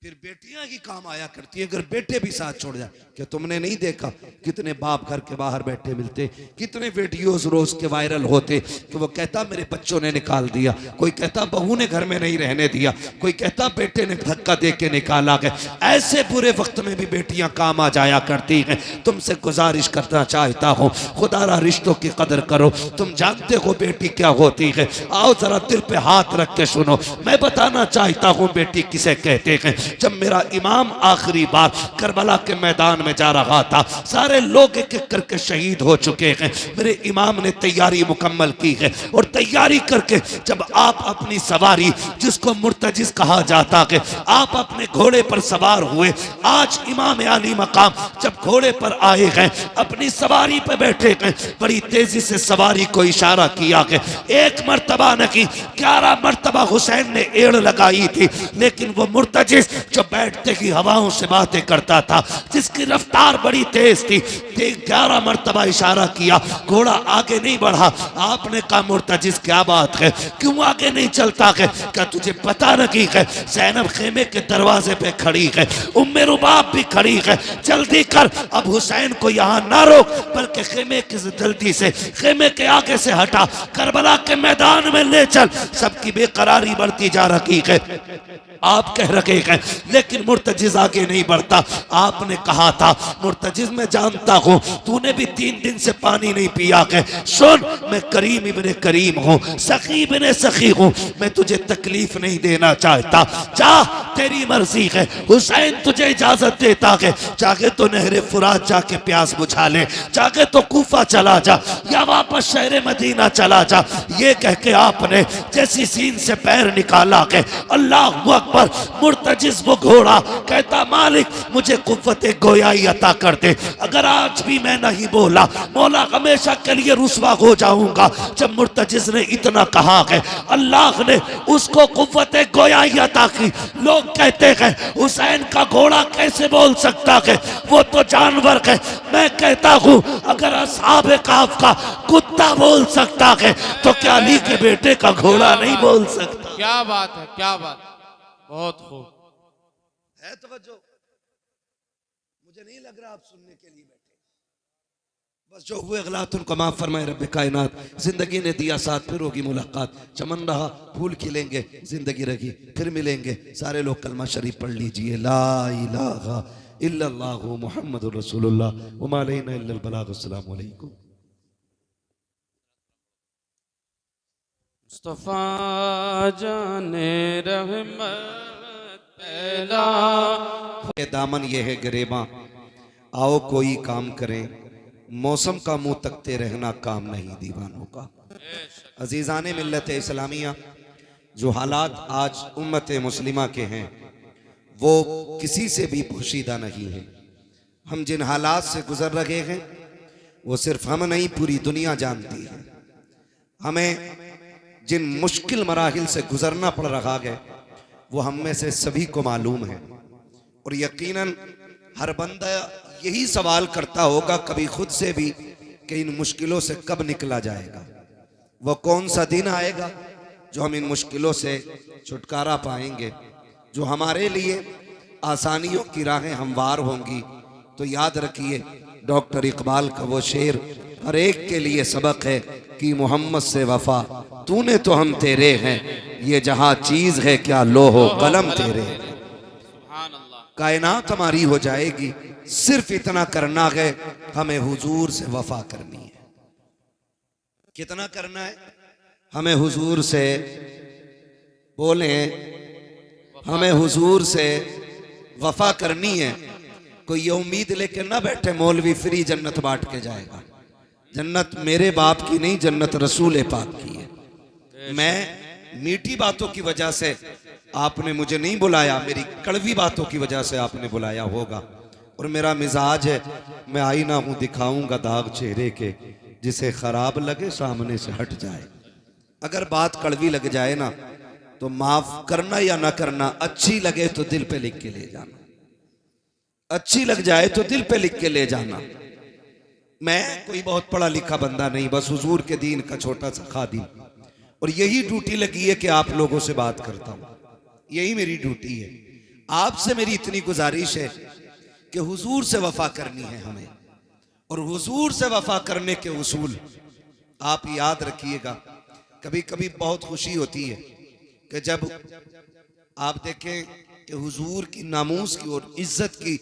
फिर बेटियां ही काम आया करती है अगर बेटे भी साथ छोड़ जाए। क्या तुमने नहीं देखा कितने बाप घर के बाहर बैठे मिलते, कितने वीडियोस रोज के वायरल होते कि वो कहता मेरे बच्चों ने निकाल दिया, कोई कहता बहू ने घर में नहीं रहने दिया, कोई कहता बेटे ने धक्का दे के निकाला गया। ऐसे बुरे वक्त में भी बेटियां काम आ जाया करती हैं। तुमसे गुजारिश करना चाहता हूँ खुदारा रिश्तों की कदर करो। तुम जानते हो बेटी क्या होती है, आओ जरा दिल पे हाथ रख के सुनो। मैं बताना चाहता हूँ बेटी किसे कहते हैं। जब मेरा इमाम आखिरी बार करबला के मैदान में जा रहा था, सारे लोग एक एक करके शहीद हो चुके हैं, मेरे इमाम ने तैयारी मुकम्मल की है और तैयारी करके जब आप अपनी सवारी जिसको मुर्तजिज कहा जाता है, आप अपने घोड़े पर सवार हुए। आज इमाम आली मकाम जब घोड़े पर आए हैं, अपनी सवारी पर बैठे हैं, बड़ी तेजी से सवारी को इशारा किया है। एक मर्तबा नहीं 11 मर्तबा हुसैन ने एड़ लगाई थी, लेकिन वो मुर्तजिज जो बैठते ही हवाओं से बातें करता था, जिसकी रफ्तार बड़ी तेज थी, 11 मर्तबा इशारा किया, घोड़ा आगे नहीं बढ़ा। आपने कहा मुर्तजिज क्या बात है, क्यों आगे नहीं चलता है? क्या तुझे पता नहीं है ज़ैनब खेमे के दरवाजे पे खड़ी है, उम्मे रुबाब भी खड़ी है, जल्दी कर, अब हुसैन को यहाँ ना रोक बल्कि खेमे की जल्दी से खेमे के आगे से हटा, करबला के मैदान में ले चल। सबकी बेकरारी बढ़ती जा रही है, आप कह रहे हैं लेकिन मुर्तजिज आगे नहीं बढ़ता। आपने कहा था मुर्तजिज मैं जानता हूं तूने भी 3 दिन से पानी नहीं पिया है, सुन मैं करीम इब्ने करीम हूं, सखी इब्ने सखी हूं, मैं तुझे तकलीफ नहीं देना चाहता, जा तेरी मर्जी है। हुसैन तुझे इजाजत देता है, चाहे तो नहरे फुरात जाके प्यास बुझा ले, चाहे तो कूफा चला जा या वापस शहर मदीना चला जा। ये कह के आपने जैसी सीन से पैर निकाला है, अल्लाह पर मुर्तजिज वो घोड़ा कहता मालिक मुझे कुव्वत गोयाई अता कर दे, अगर आज भी मैं नहीं बोला मौला हमेशा के लिए रुसवा हो जाऊंगा। जब मुर्तजिज ने इतना कहा है, अल्लाह ने उसको कुव्वत गोयाई अता की। लोग कहते हैं हुसैन का घोड़ा कैसे बोल सकता है, वो तो जानवर है। मैं कहता हूं अगर असहाब काफ का कुत्ता बोल सकता है तो क्या अली के बेटे का घोड़ा नहीं बोल सकता? क्या बात है, क्या बात, बहुत खूब है तवज्जो। मुझे नहीं लग रहा आप सुनने के लिए बैठे, बस जो हुए गलत उनको माफ फरमाए रब्बे कायनात। जिंदगी ने दिया साथ, फिर होगी मुलाकात, चमन रहा फूल खिलेंगे, जिंदगी रही फिर मिलेंगे। सारे लोग कलमा शरीफ पढ़ लीजिए, ला इलाहा इल्लल्लाहु मुहम्मदुर रसूलुल्लाह व मा अलैना इल्लल बलाग। अस्सलामु अलैकुम। मुस्तफा जाने रहमत पैदा के दामन ये है गिरेबा, आओ कोई काम करें, मौसम का मुंह तकते रहना काम नहीं दीवानों का। अजीज़ाने मिल्लत इस्लामिया, जो हालात आज उम्मत मुस्लिमा के हैं वो किसी से भी पोशीदा नहीं है। हम जिन हालात से गुजर रहे हैं वो सिर्फ हम नहीं पूरी दुनिया जानती है। हमें जिन मुश्किल मराहिल से गुजरना पड़ रहा है वो हम में से सभी को मालूम है, और यकीनन हर बंदा यही सवाल करता होगा कभी खुद से भी कि इन मुश्किलों से कब निकला जाएगा, वो कौन सा दिन आएगा जो हम इन मुश्किलों से छुटकारा पाएंगे, जो हमारे लिए आसानियों की राहें हमवार होंगी। तो याद रखिए डॉक्टर इकबाल का वो शेर हर एक के लिए सबक है कि मोहम्मद से वफा तूने तो हम तेरे हैं, ये जहां चीज है क्या लोहो कलम तेरे। सुभान अल्लाह। कायनात हमारी हो जाएगी, सिर्फ इतना करना है हमें हुजूर से वफा करनी है। कितना करना है हमें हुजूर से, बोले हमें हुजूर से वफा करनी है। कोई ये उम्मीद लेकर ना बैठे मौलवी फ्री जन्नत बांट के जाएगा। जन्नत मेरे बाप की नहीं, जन्नत रसूल पाक की है। मैं मीठी बातों की वजह से आपने मुझे नहीं बुलाया, मेरी कड़वी बातों की वजह से आपने बुलाया होगा। और मेरा मिजाज है, मैं आईना हूं, दिखाऊंगा दाग चेहरे के, जिसे खराब लगे सामने से हट जाए। अगर बात कड़वी लग जाए ना तो माफ करना या ना करना, अच्छी लगे तो दिल पे लिख के ले जाना, अच्छी लग जाए तो दिल पे लिख के ले जाना। मैं कोई बहुत पढ़ा लिखा बंदा नहीं, बस हुजूर के दीन का छोटा सा खादिम, और यही ड्यूटी लगी है कि आप लोगों से बात करता हूं, यही मेरी ड्यूटी है। आपसे मेरी इतनी गुजारिश है कि हुजूर से वफा करनी है हमें, और हुजूर से वफा करने के उसूल आप याद रखिएगा। कभी कभी बहुत खुशी होती है कि जब आप देखें कि हुजूर की नामूस की और इज्जत की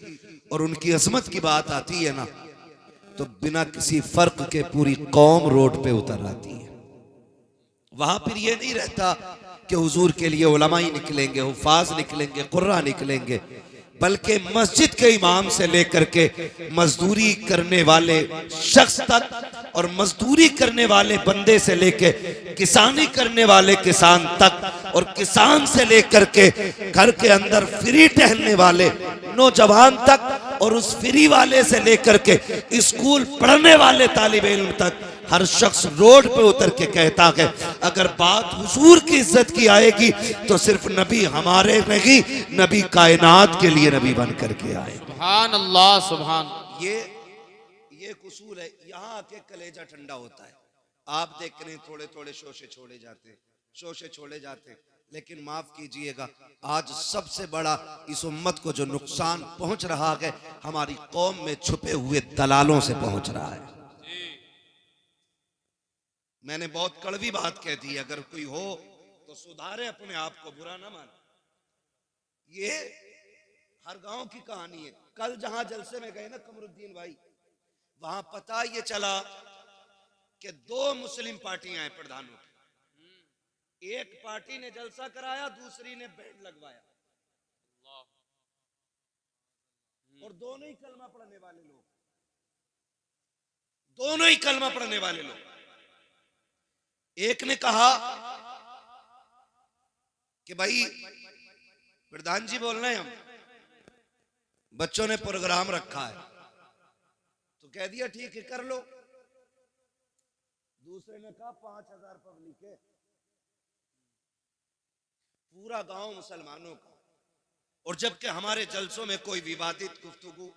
और उनकी अजमत की बात आती है ना, तो बिना किसी फर्क के पूरी कौम रोड पे उतर आती है। वहां फिर ये नहीं रहता कि हुजूर के लिए उलमाई निकलेंगे, हुफाज निकलेंगे, कुर्रा निकलेंगे, बल्कि मस्जिद के इमाम से लेकर के मजदूरी करने वाले शख्स तक और मजदूरी करने वाले बंदे से लेके किसानी करने वाले किसान तक और किसान से लेकर के घर के अंदर फ्री टहलने वाले नौजवान तक और उस फ्री वाले से लेकर के स्कूल पढ़ने वाले तालिब इल्म तक हर शख्स रोड पे उतर के कहता है अगर बात हुजूर की इज्जत की आएगी तो सिर्फ नबी हमारे नहीं, नबी कायनात के लिए नबी बन करके आए। सुभान अल्लाह सुभान। ये उसूल है। यहाँ आके कलेजा ठंडा होता है। आप देख रहे हैं थोड़े थोड़े शोशे छोड़े जाते, लेकिन माफ कीजिएगा आज सबसे बड़ा इस उम्मत को जो नुकसान पहुंच रहा है हमारी कौम में छुपे हुए दलालों से पहुंच रहा है। मैंने बहुत कड़वी बात कह दी, अगर कोई हो तो सुधारे अपने आप को, बुरा ना माने। ये हर गांव की कहानी है। कल जहां जलसे में गए ना कमरुद्दीन भाई, वहां पता ये चला कि 2 मुस्लिम पार्टियां हैं प्रधानों की। एक पार्टी ने जलसा कराया, दूसरी ने बैंड लगवाया, और दोनों ही कलमा पढ़ने वाले लोग। एक ने कहा कि भाई प्रधान जी बोल रहे हैं, हम बच्चों ने प्रोग्राम रखा है, तो कह दिया ठीक है कर लो। दूसरे ने कहा 5000 पब्लिक है, पूरा गांव मुसलमानों का, और जबकि हमारे जलसों में कोई विवादित गुफ्तगू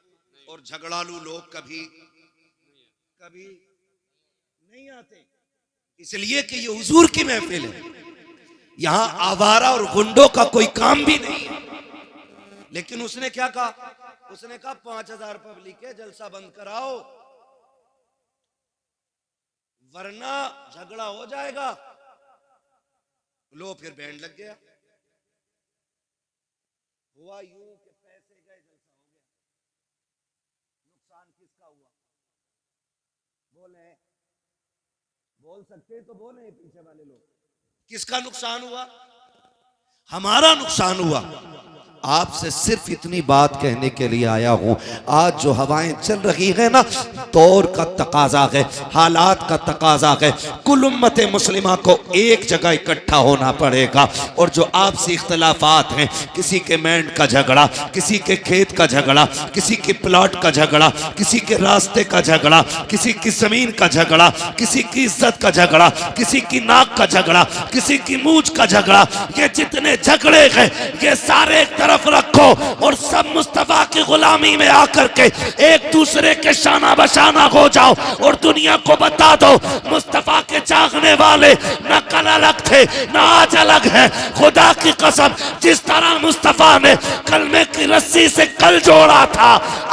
और झगड़ालू लोग कभी नहीं आते, इसलिए कि ये हुजूर की महफिल है। यहां आवारा और गुंडों का कोई काम भी नहीं है। लेकिन उसने क्या कहा? उसने कहा 5000 पब्लिक है, जलसा बंद कराओ वरना झगड़ा हो जाएगा। लो फिर बैंड लग गया। हुआ यूं कि पैसे गए, जलसा हो गया। नुकसान किसका हुआ? बोल सकते तो बोले पीछे वाले लोग। किसका नुकसान हुआ? हमारा नुकसान हुआ। आपसे सिर्फ इतनी बात कहने के लिए आया हूं, आज जो हवाएं चल रही है ना, दौर का तकाजा है, हालात का तकाजा है। कुल उम्मत मुस्लिमा को एक जगह इकट्ठा होना पड़ेगा, और जो आपसी इख्तलाफात हैं, किसी के मैंड का झगड़ा, किसी के खेत का झगड़ा, किसी के प्लॉट का झगड़ा, किसी के रास्ते का झगड़ा, किसी की जमीन का झगड़ा, किसी की इज्जत का झगड़ा, किसी की नाक का झगड़ा, किसी की मूंछ का झगड़ा, ये जितने झगड़े हैं ये सारे एक तरफ रखो और सब मुस्तफा की गुलामी में आकर के एक दूसरे के शाना बशाना हो जाओ और दुनिया को बता दो मुस्तफा के चाहने वाले न कल अलग थे न आज अलग है। खुदा की कसम, जिस तरह मुस्तफा ने कलमे की रस्सी से कल जोड़ा था,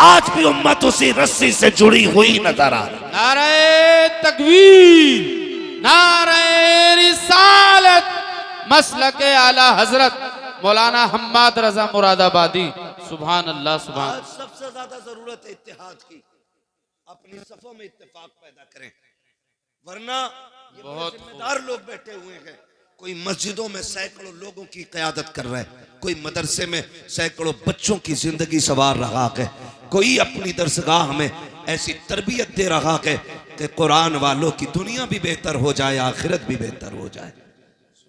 आज भी उम्मत उसी रस्सी से जुड़ी हुई नजर आ रही। नारे तकबीर, नारे रिसालत, मसलके आला हजरत मौलाना हम्माद रजा मुरादाबादी। सुभान अल्लाह सुभान। आज सबसे ज्यादा जरूरत है इत्तेहाद की। अपनी सफों में इत्तेफाक पैदा करें, वरना ये बहुत जिम्मेदार लोग बैठे हुए हैं। कोई मस्जिदों में सैकड़ों लोगों की क़यादत कर रहा है, कोई मदरसे में सैकड़ों बच्चों की जिंदगी संवार रहा है, कोई अपनी दरसगाह में ऐसी तरबियत दे रहा है कि कुरान वालों की दुनिया भी बेहतर हो जाए, आखिरत भी बेहतर हो जाए।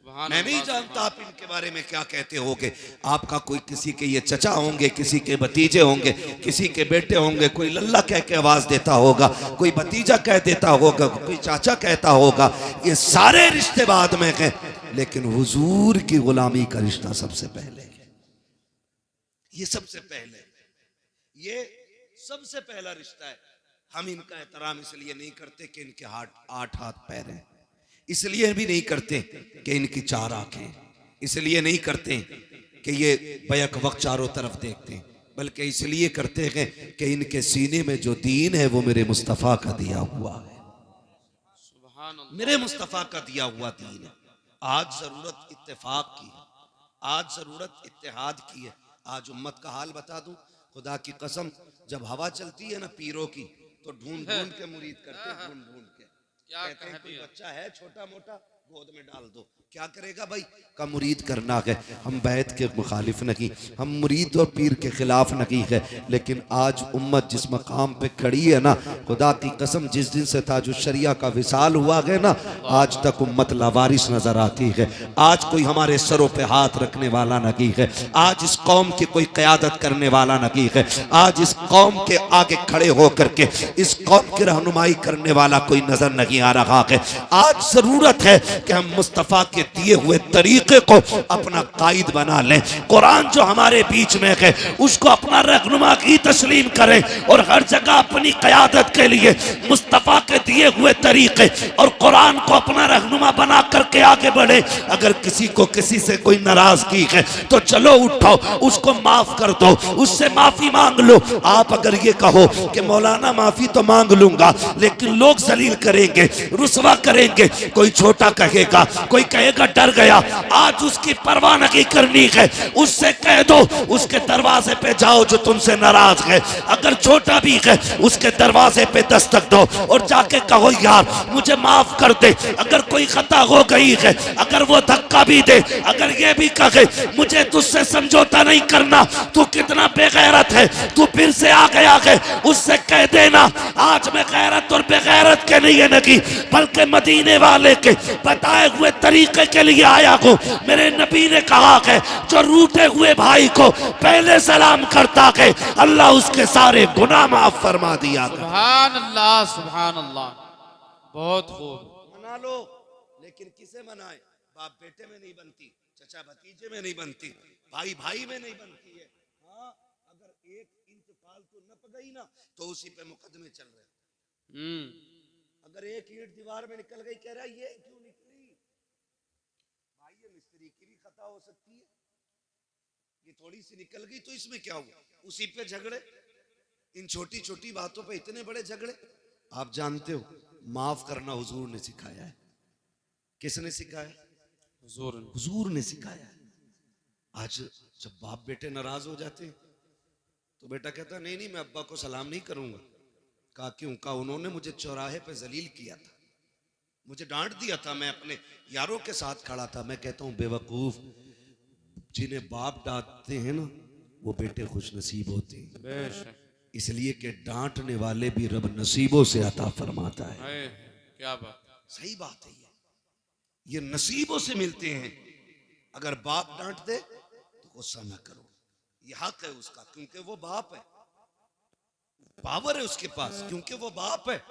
मैं नहीं जानता आप इनके बारे में क्या कहते होगे। आपका कोई किसी के ये चचा होंगे, किसी के भतीजे होंगे, किसी के बेटे होंगे, कोई लल्ला कह के आवाज देता होगा, कोई भतीजा कह देता होगा, कोई चाचा कहता होगा। ये सारे रिश्ते बाद में हैं, लेकिन हुजूर की गुलामी का रिश्ता सबसे पहले है। ये सबसे पहले, ये सबसे पहला रिश्ता है। हम इनका एहतराम इसलिए नहीं करते कि इनके 8 हाथ पैर हैं, इसलिए भी नहीं करते कि इनकी 4 आंखें, इसलिए नहीं करते कि ये बैक वक्त चारों तरफ देखते हैं, बल्कि इसलिए करते हैं कि इनके सीने में जो दीन है वो मेरे मुस्तफ़ा का दिया हुआ है, सुभान अल्लाह। मेरे मुस्तफ़ा का दिया हुआ दीन है। आज जरूरत इत्तेफाक की है, आज जरूरत इत्तेहाद की है। आज उम्मत का हाल बता दूं, खुदा की कसम, जब हवा चलती है ना पीरों की, तो ढूंढ ढूंढ के मुरीद करते हैं, ढूंढ ढूंढ के। क्या कहते हैं कह कोई दिया। बच्चा है छोटा मोटा, गोद में डाल दो, क्या करेगा भाई, का मुरीद करना है। हम बैत के मुखालिफ नहीं, हम मुरीद और पीर के खिलाफ नहीं है, लेकिन आज उम्मत जिस मकाम पे खड़ी है ना, खुदा की कसम, जिस दिन से ताजुश शरिया का विसाल हुआ है ना, आज तक उम्मत लावारिस नजर आती है। आज कोई हमारे सरों पे हाथ रखने वाला नहीं है, आज इस कौम की कोई क़यादत करने वाला नहीं है, आज इस कौम के आगे खड़े होकर के इस कौम की रहनुमाई करने वाला कोई नजर नहीं आ रहा है। आज जरूरत है कि हम मुस्तफ़ा के दिए हुए तरीके को अपना कायद बना लें। कुरान जो हमारे बीच में है उसको अपना रहनुमा की तस्लीम करें और हर जगह अपनी क़यादत के लिए मुस्तफ़ा के दिए हुए तरीके और कुरान को अपना रहनुमा बना करके आगे बढ़े। अगर किसी को किसी से कोई नाराजगी है तो चलो उठो, उसको माफ कर दो, उससे माफी मांग लो। आप अगर ये कहो कि मौलाना माफी तो मांग लूंगा, लेकिन लोग जलील करेंगे, रुसवा करेंगे, कोई छोटा कहेगा, कोई कहेगा डर गया, आज उसकी परवाह नहीं करनी है, उससे कह दो, उसके दरवाजे पे जाओ जो तुमसे नाराज है, अगर छोटा भी है उसके दरवाजे पे दस्तक दो और जाके कहो यार मुझे माफ कर दे। अगर कोई खता हो गई है, अगर वो धक्का भी दे, अगर ये भी कहे मुझे तुझसे समझौता नहीं करना, तू कितना बेगैरत है, तू फिर से आ गया है, उससे कह देना आज मैं गैरत और बेगैरत के लिए नहीं, बल्कि मदीने वाले के बताए हुए तरीके के लिए आया हूं। मेरे नबी ने कहा है जो रूठे हुए भाई को पहले सलाम करता है अल्लाह उसके सारे गुनाह माफ फरमा दिया। सुभान अल्लाह, सुभान अल्लाह, बहुत खूब। मना लो, लेकिन किसे मनाए? बाप बेटे में नहीं बनती, चचा भतीजे में नहीं बनती, भाई भाई में नहीं बनती है। हाँ, अगर एक इंच फालतू नप गई ना तो उसी पे मुकदमे चल रहे हैं। अगर एक ईंट दीवार में निकल गई, कह रहा है ये क्यों निकली, भाई ये मिस्त्री की भी खता हो सकती है, ये थोड़ी सी निकल गई तो इसमें क्या हुआ, उसी पे झगड़े। इन छोटी छोटी बातों पे इतने बड़े झगड़े। आप जानते हो माफ करना हुजूर ने सिखाया है। किसने सिखाया? हुजूर ने सिखाया है। आज जब बाप बेटे नाराज हो जाते हैं तो बेटा कहता नहीं नहीं मैं अब्बा को सलाम नहीं करूंगा। कहा क्यों? कहा उन्होंने मुझे चौराहे पे जलील किया था, मुझे डांट दिया था, मैं अपने यारों के साथ खड़ा था। मैं कहता हूं बेवकूफ, जिन्हें बाप डांटते हैं ना वो बेटे खुश नसीब होते हैं, इसलिए कि डांटने वाले भी रब नसीबों से अता फरमाता है। क्या बात, सही बात है। ये नसीबों से मिलते हैं। अगर बाप डांट दे तो गुस्सा ना करो, ये हक है उसका, क्योंकि वो बाप है, पावर है उसके पास, क्योंकि वो बाप है।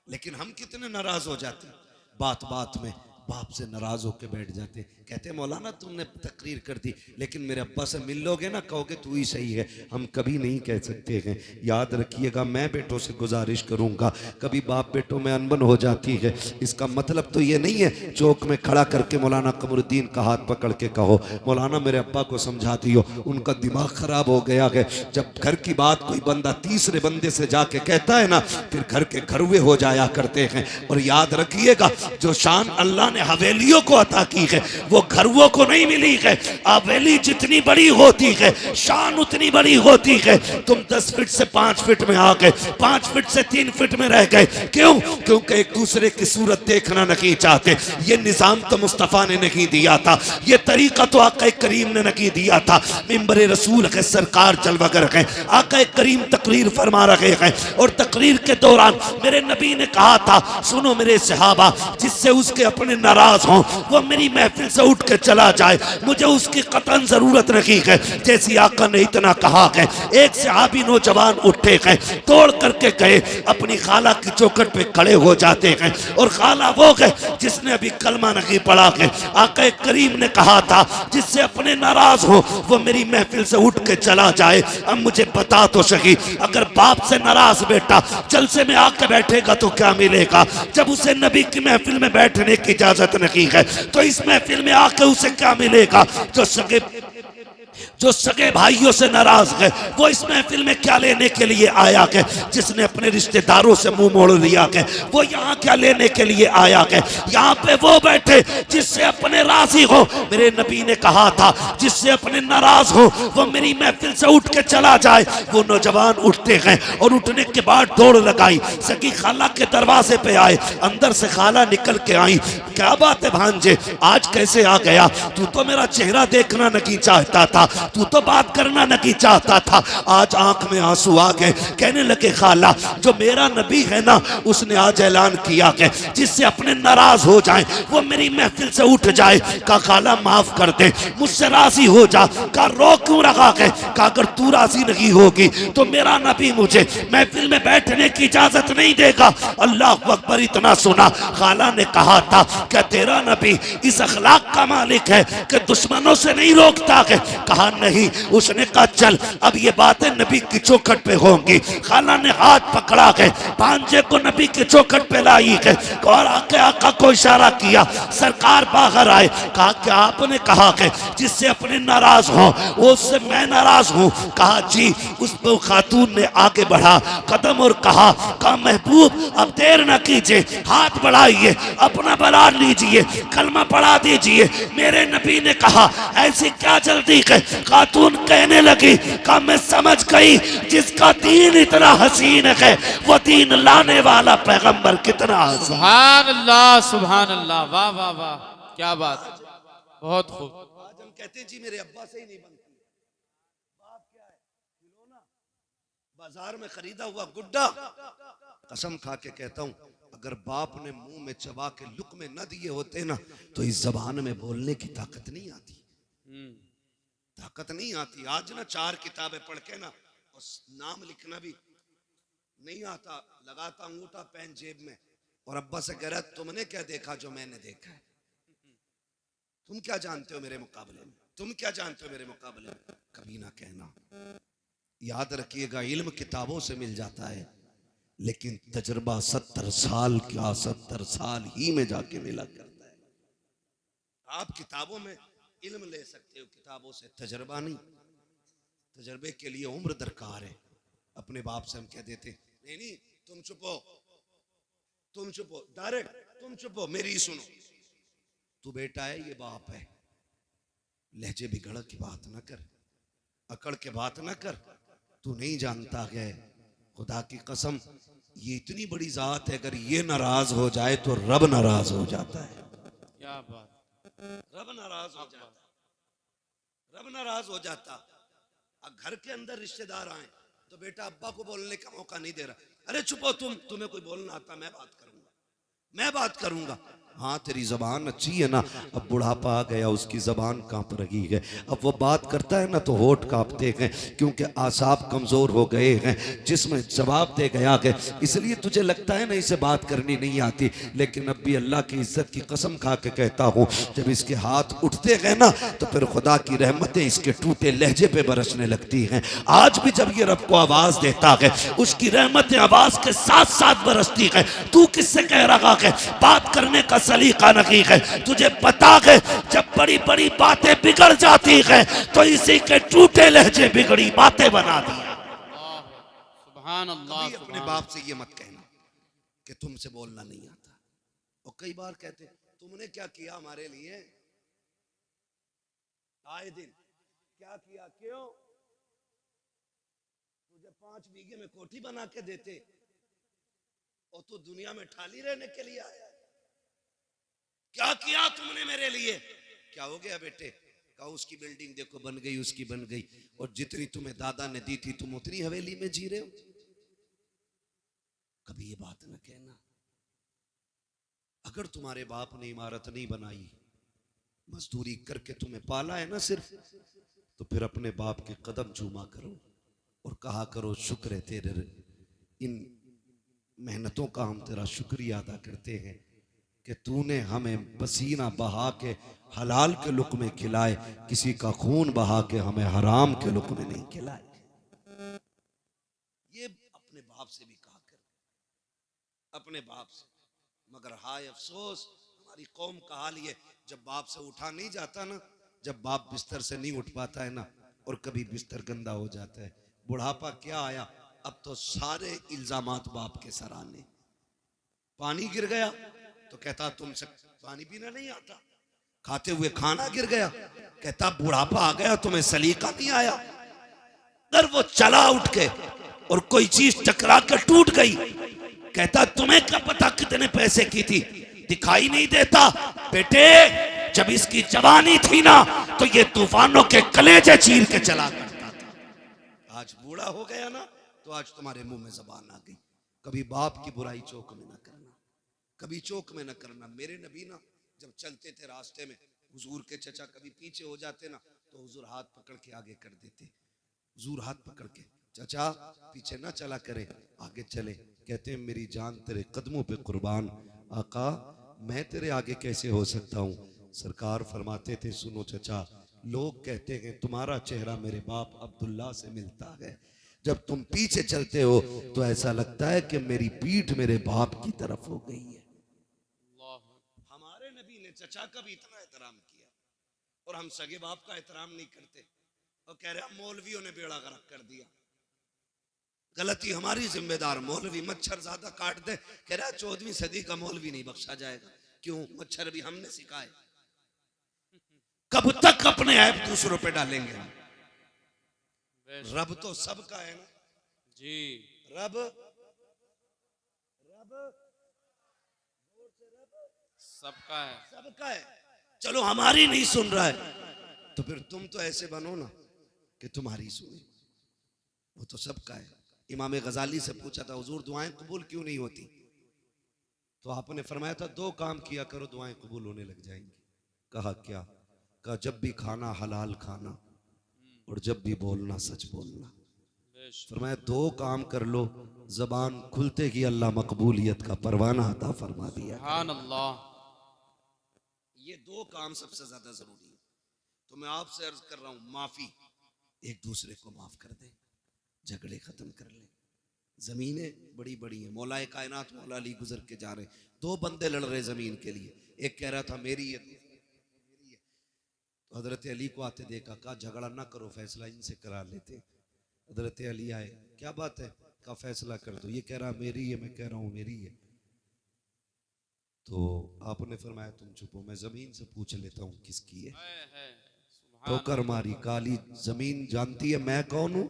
लेकिन हम कितने नाराज हो जाते हैं, बात बात में बाप से नाराज होकर बैठ जाते। कहते हैं मौलाना तुमने तकरीर कर दी, लेकिन मेरे अब्बा से मिल लोगे ना कहोगे तू ही सही है। हम कभी नहीं कह सकते हैं, याद रखिएगा। मैं बेटों से गुजारिश करूंगा, कभी बाप बेटों में अनबन हो जाती है, इसका मतलब तो ये नहीं है चौक में खड़ा करके मौलाना कमरुद्दीन का हाथ पकड़ के कहो मौलाना मेरे अब्बा को समझा दियो, उनका दिमाग खराब हो गया है। जब घर की बात कोई बंदा तीसरे बंदे से जाके कहता है ना, फिर घर के घरुए हो जाया करते हैं। और याद रखिएगा जो शान अल्लाह ने हवेलियों को अता की है वो घरुओं को नहीं मिली है। हवेली जितनी बड़ी होती है शान उतनी बड़ी होती है। तुम 10 फीट से 5 फीट में आ गए, 5 फीट से 3 फीट में रह गए, क्यों? क्योंकि एक दूसरे की सूरत देखना नहीं चाहते। ये निजाम तो मुस्तफ़ा ने नहीं दिया था, ये तरीका तो आका करीम ने नहीं दिया था। मिंबर रसूल के सरकार जलवागर है, आका करीम तकरीर फरमा रहे हैं और तकरीर के दौरान मेरे नबी ने कहा था सुनो मेरे सहाबा, जिससे उसके अपने नाराज हों वो मेरी महफिल से उठ के चला जाए, मुझे उसकी कतन जरूरत नहीं है। जैसी आका ने इतना कहा है, एक सहाबी नौजवान उठे हैं, तोड़ करके गए, अपनी खाला की चौखट पे खड़े हो जाते हैं। और खाला वो है जिसने अभी कलमा नहीं पढ़ा है। आका करीम ने कहा था जिससे अपने नाराज हो वो मेरी महफिल से उठ के चला जाए। अब मुझे बता तो सही, अगर बाप से नाराज बेटा जलसे में आके बैठेगा तो क्या मिलेगा? जब उसे नबी की महफिल में बैठने की इजाजत नहीं है तो इस महफिल में आके उसे क्या मिलेगा? जो सगे जो सगे भाइयों से नाराज है वो इस महफिल में क्या लेने के लिए आया है? जिसने अपने रिश्तेदारों से मुंह मोड़ लिया है वो यहाँ क्या लेने के लिए आया है? यहाँ पे वो बैठे जिससे अपने राजी हो। मेरे नबी ने कहा था जिससे अपने नाराज हो वो मेरी महफिल से उठ के चला जाए। वो नौजवान उठते हैं और उठने के बाद दौड़ लगाई, सगी खाला के दरवाजे पे आए, अंदर से खाला निकल के आई। क्या बात है भांजे, आज कैसे आ गया? तू तो मेरा चेहरा देखना नहीं चाहता था, तू तो बात करना नहीं चाहता था, आज आंख में आंसू आ गए। कहने लगे खाला जो मेरा नबी है ना उसने आज ऐलान किया है जिससे अपने नाराज हो जाए वो मेरी महफिल से उठ जाए। का खाला माफ कर दे, मुझसे राजी हो जा। का रो क्यों रहा है? का अगर तू राजी नहीं होगी तो मेरा नबी मुझे महफिल में बैठने की इजाजत नहीं देगा। अल्लाह अकबर। इतना सुना खाला ने कहा था क्या तेरा नबी इस अखलाक का मालिक है कि दुश्मनों से नहीं रोकता है? कहा नहीं। उसने कहा चल अब ये बातें नबी की चौखट पे होंगी। खाला ने हाथ पकड़ा है, भांजे को नबी की चौखट पे लाई है और आके आका को इशारा किया। सरकार बाहर आए। कहा कि आपने कहा है जिससे अपने नाराज हो वो उससे मैं नाराज हूँ। कहा जी। उस पर खातून ने आगे बढ़ा कदम और कहा महबूब अब देर न कीजिए, हाथ बढ़ाइए, अपना बना लीजिए, कलमा पढ़ा दीजिए। मेरे नबी ने कहा ऐसी क्या जल्दी है? खातून कहने लगी का मैं समझ गई जिसका दीन इतना हसीन है वो दीन लाने वाला पैगंबर कितना हसीन। सुभान अल्लाह, वाह वाह वाह, क्या बात, बहुत खूब। आज हम कहते हैं जी मेरे अब्बा से ही नहीं बनती। बाप क्या है? खिलौना, बाजार में खरीदा हुआ गुड्डा। कसम खा के कहता हूं अगर बाप ने मुंह में चबा के लुक़मे न दिए होते ना तो इस जबान में बोलने की ताकत नहीं आती, ताकत नहीं आती। आज ना 4 किताबें पढ़ के ना और नाम लिखना भी नहीं आता, लगाता अंगूठा पेन जेब में और अब्बा से कह रहा तुमने क्या देखा जो मैंने देखा है? तुम क्या जानते हो मेरे मुकाबले में? तुम क्या जानते हो मेरे मुकाबले में? कभी ना कहना। याद रखिएगा इल्म किताबों से मिल जाता है लेकिन तजुर्बा 70 साल क्या 70 साल ही में जाके मिला करता है। आप किताबों में इल्म ले सकते हो, किताबों से तजुर्बा नहीं। तजुर्बे के लिए उम्र दरकार है। अपने बाप से हम कह देते नहीं तुम चुपो, तुम चुपो, डायरेक्ट तुम चुपो, मेरी सुनो। तू बेटा है, ये बाप है। लहजे बिगड़ की बात ना कर, अकड़ के बात ना कर। तू नहीं जानता है खुदा की कसम ये इतनी बड़ी जात है अगर ये नाराज हो जाए तो रब नाराज हो जाता है। क्या बात, रब नाराज हो जाता, रब नाराज हो जाता। अब घर के अंदर रिश्तेदार आए तो बेटा अब्बा को बोलने का मौका नहीं दे रहा। अरे चुपो तुम्हें कोई बोलना आता, मैं बात करूंगा, मैं बात करूंगा। हाँ तेरी जबान अच्छी है ना, अब बुढ़ापा आ गया उसकी जबान कांप रही है। अब वो बात करता है ना तो होठ कांपते हैं क्योंकि आसाब कमजोर हो गए हैं, जिसमें जवाब दे गया है। इसलिए तुझे लगता है ना इसे बात करनी नहीं आती, लेकिन अब भी अल्लाह की इज्जत की कसम खा के कहता हूँ जब इसके हाथ उठते हैं ना तो फिर खुदा की रहमतें इसके टूटे लहजे पे बरसने लगती हैं। आज भी जब ये रब को आवाज देता है उसकी रहमतें आवाज के साथ साथ बरसती है। तू किससे कह रहा है? बात करने का सलीका नहीं है। तुझे पता है जब बड़ी बड़ी बातें बिगड़ जाती है तो इसी के टूटे लहजे बिगड़ी बातें बना दी। सुभान अल्लाह। अपने बाप से ये मत कहना कि तुमसे बोलना नहीं आता। और कई बार कहते तुमने क्या किया हमारे लिए? आए दिन क्या किया? क्यों? तुझे 5 बीघे में कोठी बना के देते और तू दुनिया में ठाली रहने के लिए आया। क्या किया तुमने मेरे लिए? क्या हो गया बेटे? कहा उसकी बिल्डिंग देखो बन गई, उसकी बन गई, और जितनी तुम्हें दादा ने दी थी तुम उतनी हवेली में जी रहे हो। कभी ये बात न कहना। अगर तुम्हारे बाप ने इमारत नहीं बनाई, मजदूरी करके तुम्हें पाला है ना सिर्फ, तो फिर अपने बाप के कदम चूमा करो और कहा करो शुक्र है तेरे इन मेहनतों का, हम तेरा शुक्रिया अदा करते हैं कि तूने हमें पसीना बहा के हलाल के लुक़मे खिलाए, किसी का खून बहा के हमें हराम के लुक़मे नहीं खिलाए। ये अपने बाप से भी कहा कर, अपने बाप से। मगर हाय अफसोस हमारी कौम का हाल ये, जब बाप से उठा नहीं जाता ना, जब बाप बिस्तर से नहीं उठ पाता है ना, और कभी बिस्तर गंदा हो जाता है। बुढ़ापा क्या आया, अब तो सारे इल्जामात बाप के सर आने। पानी गिर गया तो कहता तुमसे पानी पीना नहीं आता, खाते हुए खाना गिर गया कहता बुढ़ापा आ गया तुम्हें सलीका नहीं आया। अगर वो चला उठ के और कोई चीज टकरा कर टूट गई कहता तुम्हें क्या पता कितने पैसे की थी, दिखाई नहीं देता बेटे, जब इसकी जवानी थी ना तो ये तूफानों के कलेजे चीर के चला करता था। आज बूढ़ा हो गया ना तो आज तुम्हारे मुंह में जबान आ गई। कभी बाप की बुराई चौक में ना करना, कभी चौक में ना करना। मेरे नबी ना जब चलते थे रास्ते में, हुजूर के चचा कभी पीछे हो जाते ना तो हुजूर हाथ पकड़ के आगे कर देते। हुजूर हाथ पकड़ के, चचा पीछे ना चला करे, आगे चले। कहते मेरी जान तेरे कदमों पे कुर्बान, आका मैं तेरे आगे कैसे हो सकता हूँ। सरकार फरमाते थे सुनो चचा, लोग कहते हैं तुम्हारा चेहरा मेरे बाप अब्दुल्ला से मिलता है, जब तुम पीछे चलते हो तो ऐसा लगता है कि मेरी पीठ मेरे बाप की तरफ हो गई है। हमारे नबी ने चचा का भी इतना एहतराम किया और हम सगे बाप का एहतराम नहीं करते और कह रहे मौलवियों ने बेड़ा गर्क कर दिया। गलती हमारी, जिम्मेदार मौलवी। मच्छर ज्यादा काट दे, कह रहा 14वीं सदी का मौलवी नहीं बख्शा जाएगा। क्यों? मच्छर भी हमने सिखाए। कब तक अपने ऐप दूसरों पे डालेंगे हम? रब तो सबका है ना जी, रब सबका है, सबका है। चलो हमारी नहीं सुन रहा है तो फिर तुम तो ऐसे बनो ना कि तुम्हारी सुने, वो तो सबका है। इमाम गजाली से पूछा था हुजूर दुआएं कबूल क्यों नहीं होती, तो आपने फरमाया था 2 काम किया करो दुआएं कबूल होने लग जाएंगी। कहा क्या? कहा जब भी खाना हलाल खाना और जब भी बोलना सच बोलना। फरमाया 2 काम कर लो, जबान खुलते ही अल्लाह मकबूलियत का परवाना अता फरमा दिया। सुभान अल्लाह। ये 2 काम सबसे ज्यादा जरूरी है। तो मैं आपसे अर्ज कर रहा हूं माफी, एक दूसरे को माफ कर दे, झगड़े खत्म कर ले। जमीनें बड़ी बड़ी हैं, मौलाए कायनात मौला अली गुजर के जा रहे, 2 बंदे लड़ रहे जमीन के लिए। एक कह रहा था मेरी है, मेरी है। तो हजरत अली को आते देखा, कहा झगड़ा ना करो, फैसला इनसे करा लेते। हजरत अली आए, क्या बात है? कहा फैसला कर दो। ये कह रहा मेरी है, मैं कह रहा हूं मेरी है। तो आपने फरमाया तुम चुपो, मैं जमीन से पूछ लेता हूं किसकी है। ठोकर मारी, काली जमीन जानती है मैं कौन हूं?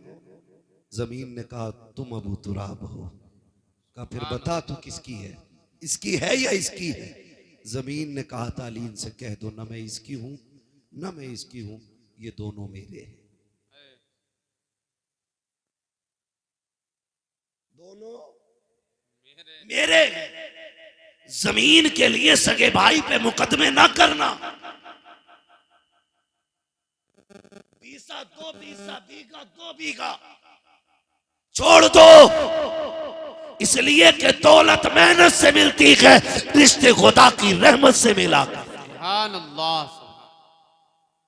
जमीन ने कहा तुम अबू तुराब हो। कहा फिर बता तू किसकी है, इसकी है या इसकी है? जमीन ने कहा तालीन से कह दो ना मैं इसकी हूं ना मैं इसकी हूं, ये दोनों मेरे हैं, दोनों मेरे। जमीन के लिए सगे भाई पे मुकदमे ना करना। बीसा 2 बीसा, बीघा 2 बीघा छोड़ दो, इसलिए कि दौलत मेहनत से मिलती है, रिश्ते खुदा की रहमत से मिला। सुभान अल्लाह।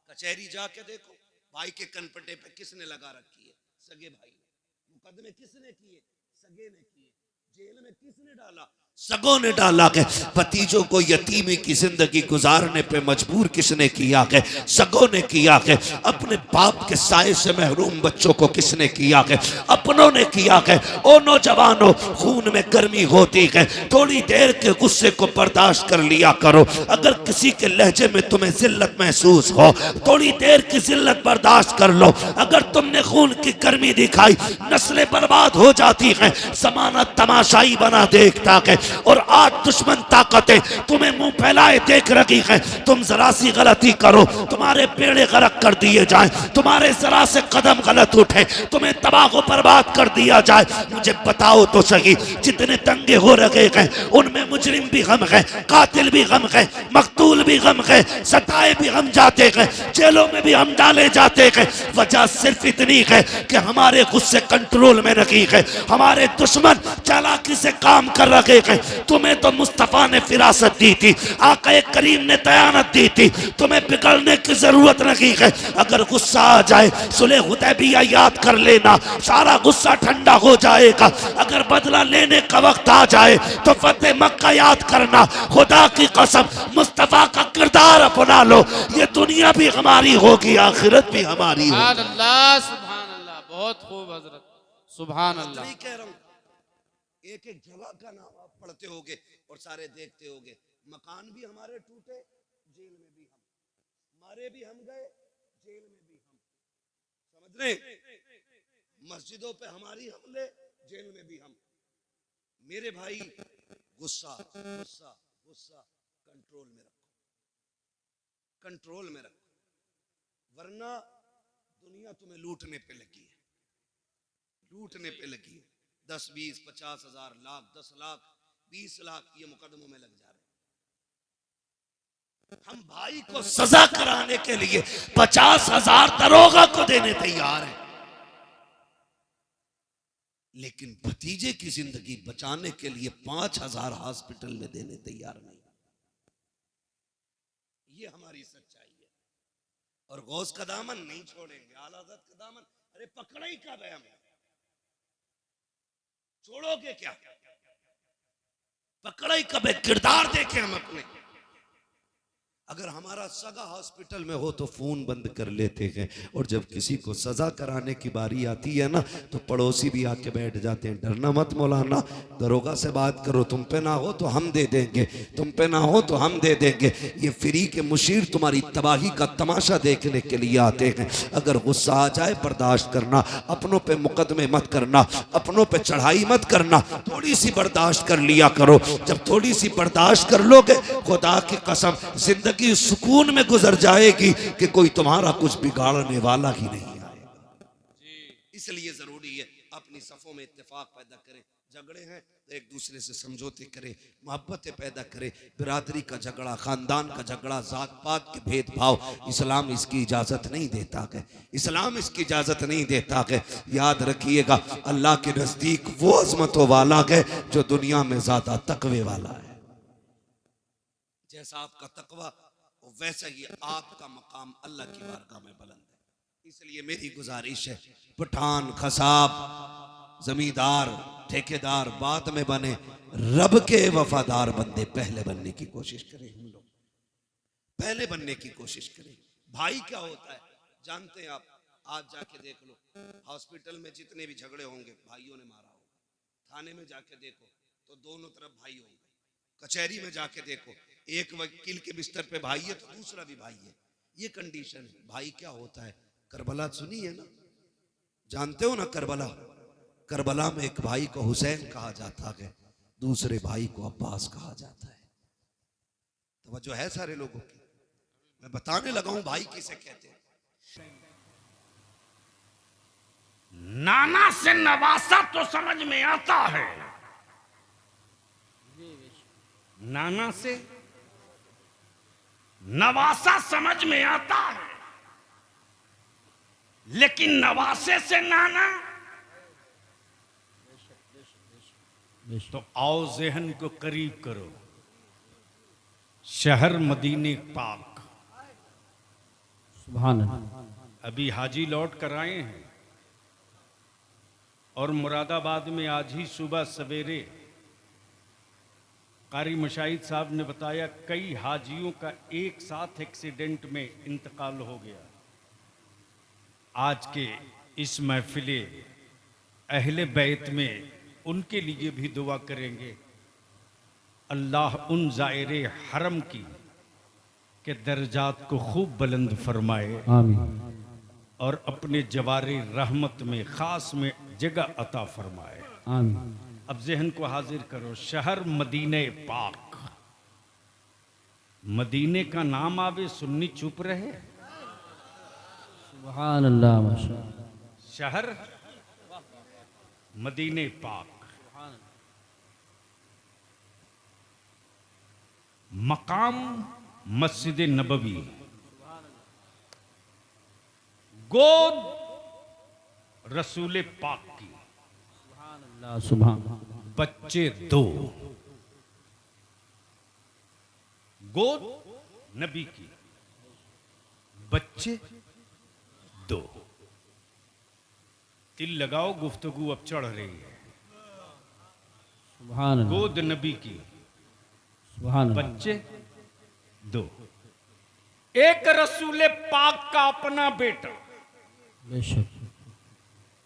कचहरी जाके देखो भाई के कनपटे पे किसने लगा रखी है? सगे भाई ने। मुकदमे किसने किए? सगे ने किए। जेल में किसने डाला? सगों ने डाला के। भतीजों को यतीमी की जिंदगी गुजारने पे मजबूर किसने किया के? सगों ने किया के। अपने बाप के साए से महरूम बच्चों को किसने किया के? अपनों ने किया के। ओ नौजवानों, खून में गर्मी होती है, थोड़ी देर के गुस्से को बर्दाश्त कर लिया करो। अगर किसी के लहजे में तुम्हें जिल्लत महसूस हो, थोड़ी देर की जिल्लत बर्दाश्त कर लो। अगर तुमने खून की गर्मी दिखाई, नस्लें बर्बाद हो जाती हैं। जमाना तमाशाई बना देखता है और आज दुश्मन ताकतें तुम्हें मुंह फैलाए देख रही हैं। तुम जरा सी गलती करो, तुम्हारे बेड़े गरक कर दिए जाएं, तुम्हारे जरा से कदम गलत उठे, तुम्हें तबाह व बर्बाद कर दिया जाए। मुझे बताओ तो सही, जितने दंगे हो रहे हैं उनमें मुजरिम भी गम है, कातिल भी गम है, मकतूल भी गम है, सताए भी हम जाते हैं, जेलों में भी हम डाले जाते हैं। वजह सिर्फ इतनी है कि हमारे गुस्से कंट्रोल में नहीं है, हमारे दुश्मन चालाकी से काम कर रहे हैं। गए। तुम्हें तो मुस्तफ़ा ने फिरासत दी थी, आका करीम ने दयानत दी थी, तुम्हें बिगड़ने की जरूरत नहीं है। अगर गुस्सा आ जाए सुलह हुदैबिया याद कर लेना, सारा गुस्सा ठंडा हो जाएगा। अगर बदला लेने का वक्त आ जाए तो फतेह मक्का याद करना। खुदा की कसम मुस्तफ़ा का किरदार अपना लो, ये दुनिया भी हमारी होगी, आखिरत भी हमारी होगी। सुभान अल्लाह, सुभान अल्लाह, बहुत खूब हजरत, सुभान अल्लाह। नहीं कह रहा हूं, एक एक जगह का नाम आप पढ़ते होगे और सारे देखते होगे। मकान भी हमारे टूटे, जेल में भी हम, मारे भी हम गए, जेल में भी हम, समझ रहे? मस्जिदों पे हमारी हमले, जेल में भी हम। मेरे भाई गुस्सा गुस्सा गुस्सा कंट्रोल में रखो, कंट्रोल में रखो, वरना दुनिया तुम्हें लूटने पे लगी है, लूटने पे लगी है। 10, 20, 50 हजार, लाख, 10 लाख, 20 लाख ये मुकदमों में लग जा रहे हैं। हम भाई को सजा कराने के लिए 50,000 दरोगा को देने तैयार हैं, लेकिन भतीजे की जिंदगी बचाने के लिए 5,000 हॉस्पिटल में देने तैयार नहीं। ये हमारी सच्चाई है। और गौस का दामन नहीं छोड़ेंगे, आला हज़रत का दामन, अरे पकड़ा ही कब है हमें, छोड़ोगे क्या? पकड़ा ही कब है? किरदार देखे हम अपने। अगर हमारा सगा हॉस्पिटल में हो तो फोन बंद कर लेते हैं, और जब किसी को सजा कराने की बारी आती है ना तो पड़ोसी भी आके बैठ जाते हैं। डरना मत मौलाना, दरोगा से बात करो, तुम पे ना हो तो हम दे देंगे, तुम पे ना हो तो हम दे देंगे। ये फ्री के मुशीर तुम्हारी तबाही का तमाशा देखने के लिए आते हैं। अगर गुस्सा आ जाए बर्दाश्त करना, अपनों पे मुकदमे मत करना, अपनों पे चढ़ाई मत करना, थोड़ी सी बर्दाश्त कर लिया करो। जब थोड़ी सी बर्दाश्त कर लोगे, खुदा की कसम जिंदगी की सुकून में गुजर जाएगी कि कोई तुम्हारा कुछ बिगाड़ने वाला ही नहीं आएगा। इसलिए जरूरी है अपनी सफों में इत्तेफाक पैदा करें। झगड़े हैं तो एक दूसरे से समझौते करें, मोहब्बतें पैदा करें। बिरादरी का झगड़ा, खानदान का झगड़ा, जात पात के भेदभाव, इस्लाम इसकी इजाजत नहीं देता है, इस्लाम इसकी इजाजत नहीं देता है। याद रखिएगा, अल्लाह के नजदीक वो अजमतों वाला है जो दुनिया में ज्यादा तकवे वाला है। जैसा आपका तकवा वैसा ही आपका मकाम अल्लाह की बारगाह में बुलंद है। इसलिए मेरी गुजारिश है, पठान, खसाब, जमींदार, ठेकेदार बाद में बने, रब के वफादार बंदे पहले बनने की कोशिश करें। हम लोग पहले बनने की कोशिश करें। भाई क्या होता है जानते हैं आप? आज जाके देख लो, हॉस्पिटल में जितने भी झगड़े होंगे भाइयों ने मारा होगा। थाने में जाके देखो तो दोनों तरफ भाई होंगे। कचहरी में जाके देखो, एक वकील के बिस्तर पे भाई है तो दूसरा भी भाई है। ये कंडीशन है। भाई क्या होता है? करबला सुनी है ना, जानते हो ना करबला? करबला में एक भाई को हुसैन कहा जाता है, दूसरे भाई को अब्बास कहा जाता है। तवज्जो है सारे लोगों की? मैं बताने लगा हूं भाई किसे कहते हैं। नाना से नवासा तो समझ में आता है, नाना से नवासा समझ में आता है, लेकिन नवासे से नाना तो आओ जहन को करीब करो। शहर मदीने पाक, सुभान अल्लाह। अभी हाजी लौट कर आए हैं और मुरादाबाद में आज ही सुबह सवेरे कारी मुशाहिद साहब ने बताया कई हाजियों का एक साथ एक्सीडेंट में इंतकाल हो गया। आज के इस महफिले अहले बैत में उनके लिए भी दुआ करेंगे। अल्लाह उन ज़ायरे हरम की के दर्जात को खूब बुलंद फरमाए, आमीन। और अपने जवारे रहमत में ख़ास में जगह अता फरमाए, आमीन। अब जहन को हाजिर करो। शहर मदीने पाक, मदीने का नाम आवे सुन्नी चुप रहे। सुभान अल्लाह, माशाअल्लाह। शहर मदीने पाक, मकाम मस्जिद नबवी, गोद रसूल पाक की, सुभान। बच्चे 2, गोद नबी की, बच्चे 2। तिल लगाओ, गुफ्तगू अब चढ़ रही है। सुभान अल्लाह, गोद नबी की, सुभान अल्लाह। बच्चे 2। एक रसूल पाक का अपना बेटा बेशक,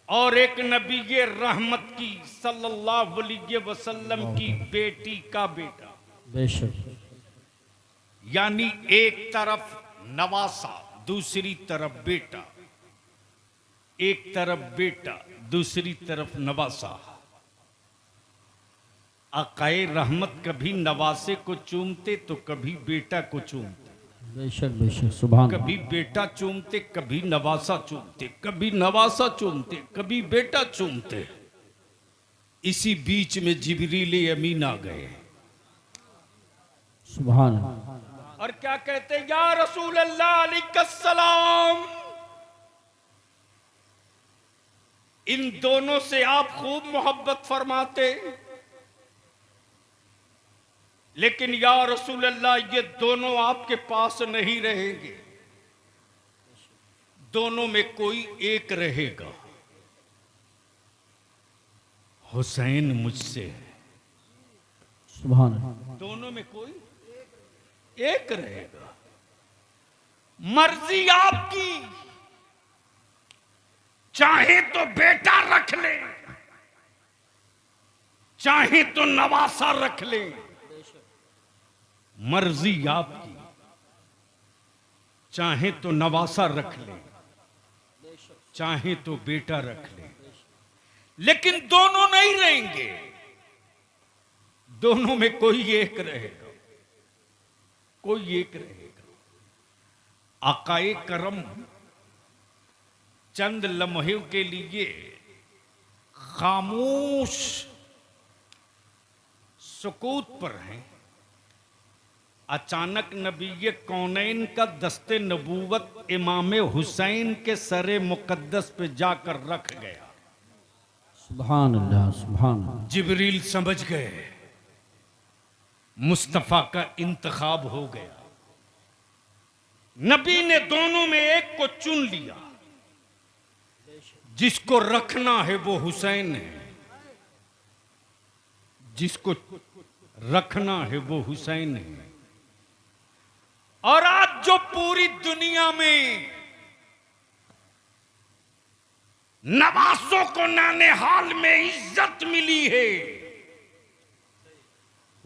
और एक नबी ये रहमत की सल्लल्लाहु अलैहि वसल्लम की बेटी का बेटा। बेशक, यानी एक तरफ नवासा, दूसरी तरफ बेटा। एक तरफ बेटा, दूसरी तरफ नवासा। आकाए रहमत कभी नवासे को चूमते तो कभी बेटा को चूमते, बेशक, बेशक, सुभान कभी बेटा चूमते, कभी नवासा चूमते, कभी नवासा चूमते, कभी बेटा चूमते। इसी बीच में जिब्रील अमीन आ गए सुभान अल्लाह। और क्या कहते, या रसूल अल्लाह अलैहिस्सलाम, इन दोनों से आप खूब मोहब्बत फरमाते, लेकिन या रसूल अल्लाह ये दोनों आपके पास नहीं रहेंगे, दोनों में कोई एक रहेगा। हुसैन मुझसे है, सुभान अल्लाह। दोनों में कोई एक रहेगा। मर्जी आपकी, चाहे तो बेटा रख ले, चाहे तो नवासा रख ले, मर्जी आपकी, चाहे तो नवासा रख ले, चाहे तो बेटा रख ले, लेकिन दोनों नहीं रहेंगे, दोनों में कोई एक रहेगा, कोई एक रहेगा। आकाए करम चंद लम्हे के लिए खामोश सुकूत पर हैं। अचानक नबी कौनैन का दस्ते नबूवत इमाम हुसैन के सरे मुकद्दस पे जाकर रख गया। सुभान अल्लाह, सुभान अल्लाह। जिब्रील समझ गए मुस्तफा का इंतखाब हो गया। नबी ने दोनों में एक को चुन लिया, जिसको रखना है वो हुसैन है, जिसको रखना है वो हुसैन है। और आज जो पूरी दुनिया में नवासों को नानेहाल में इज्जत मिली है,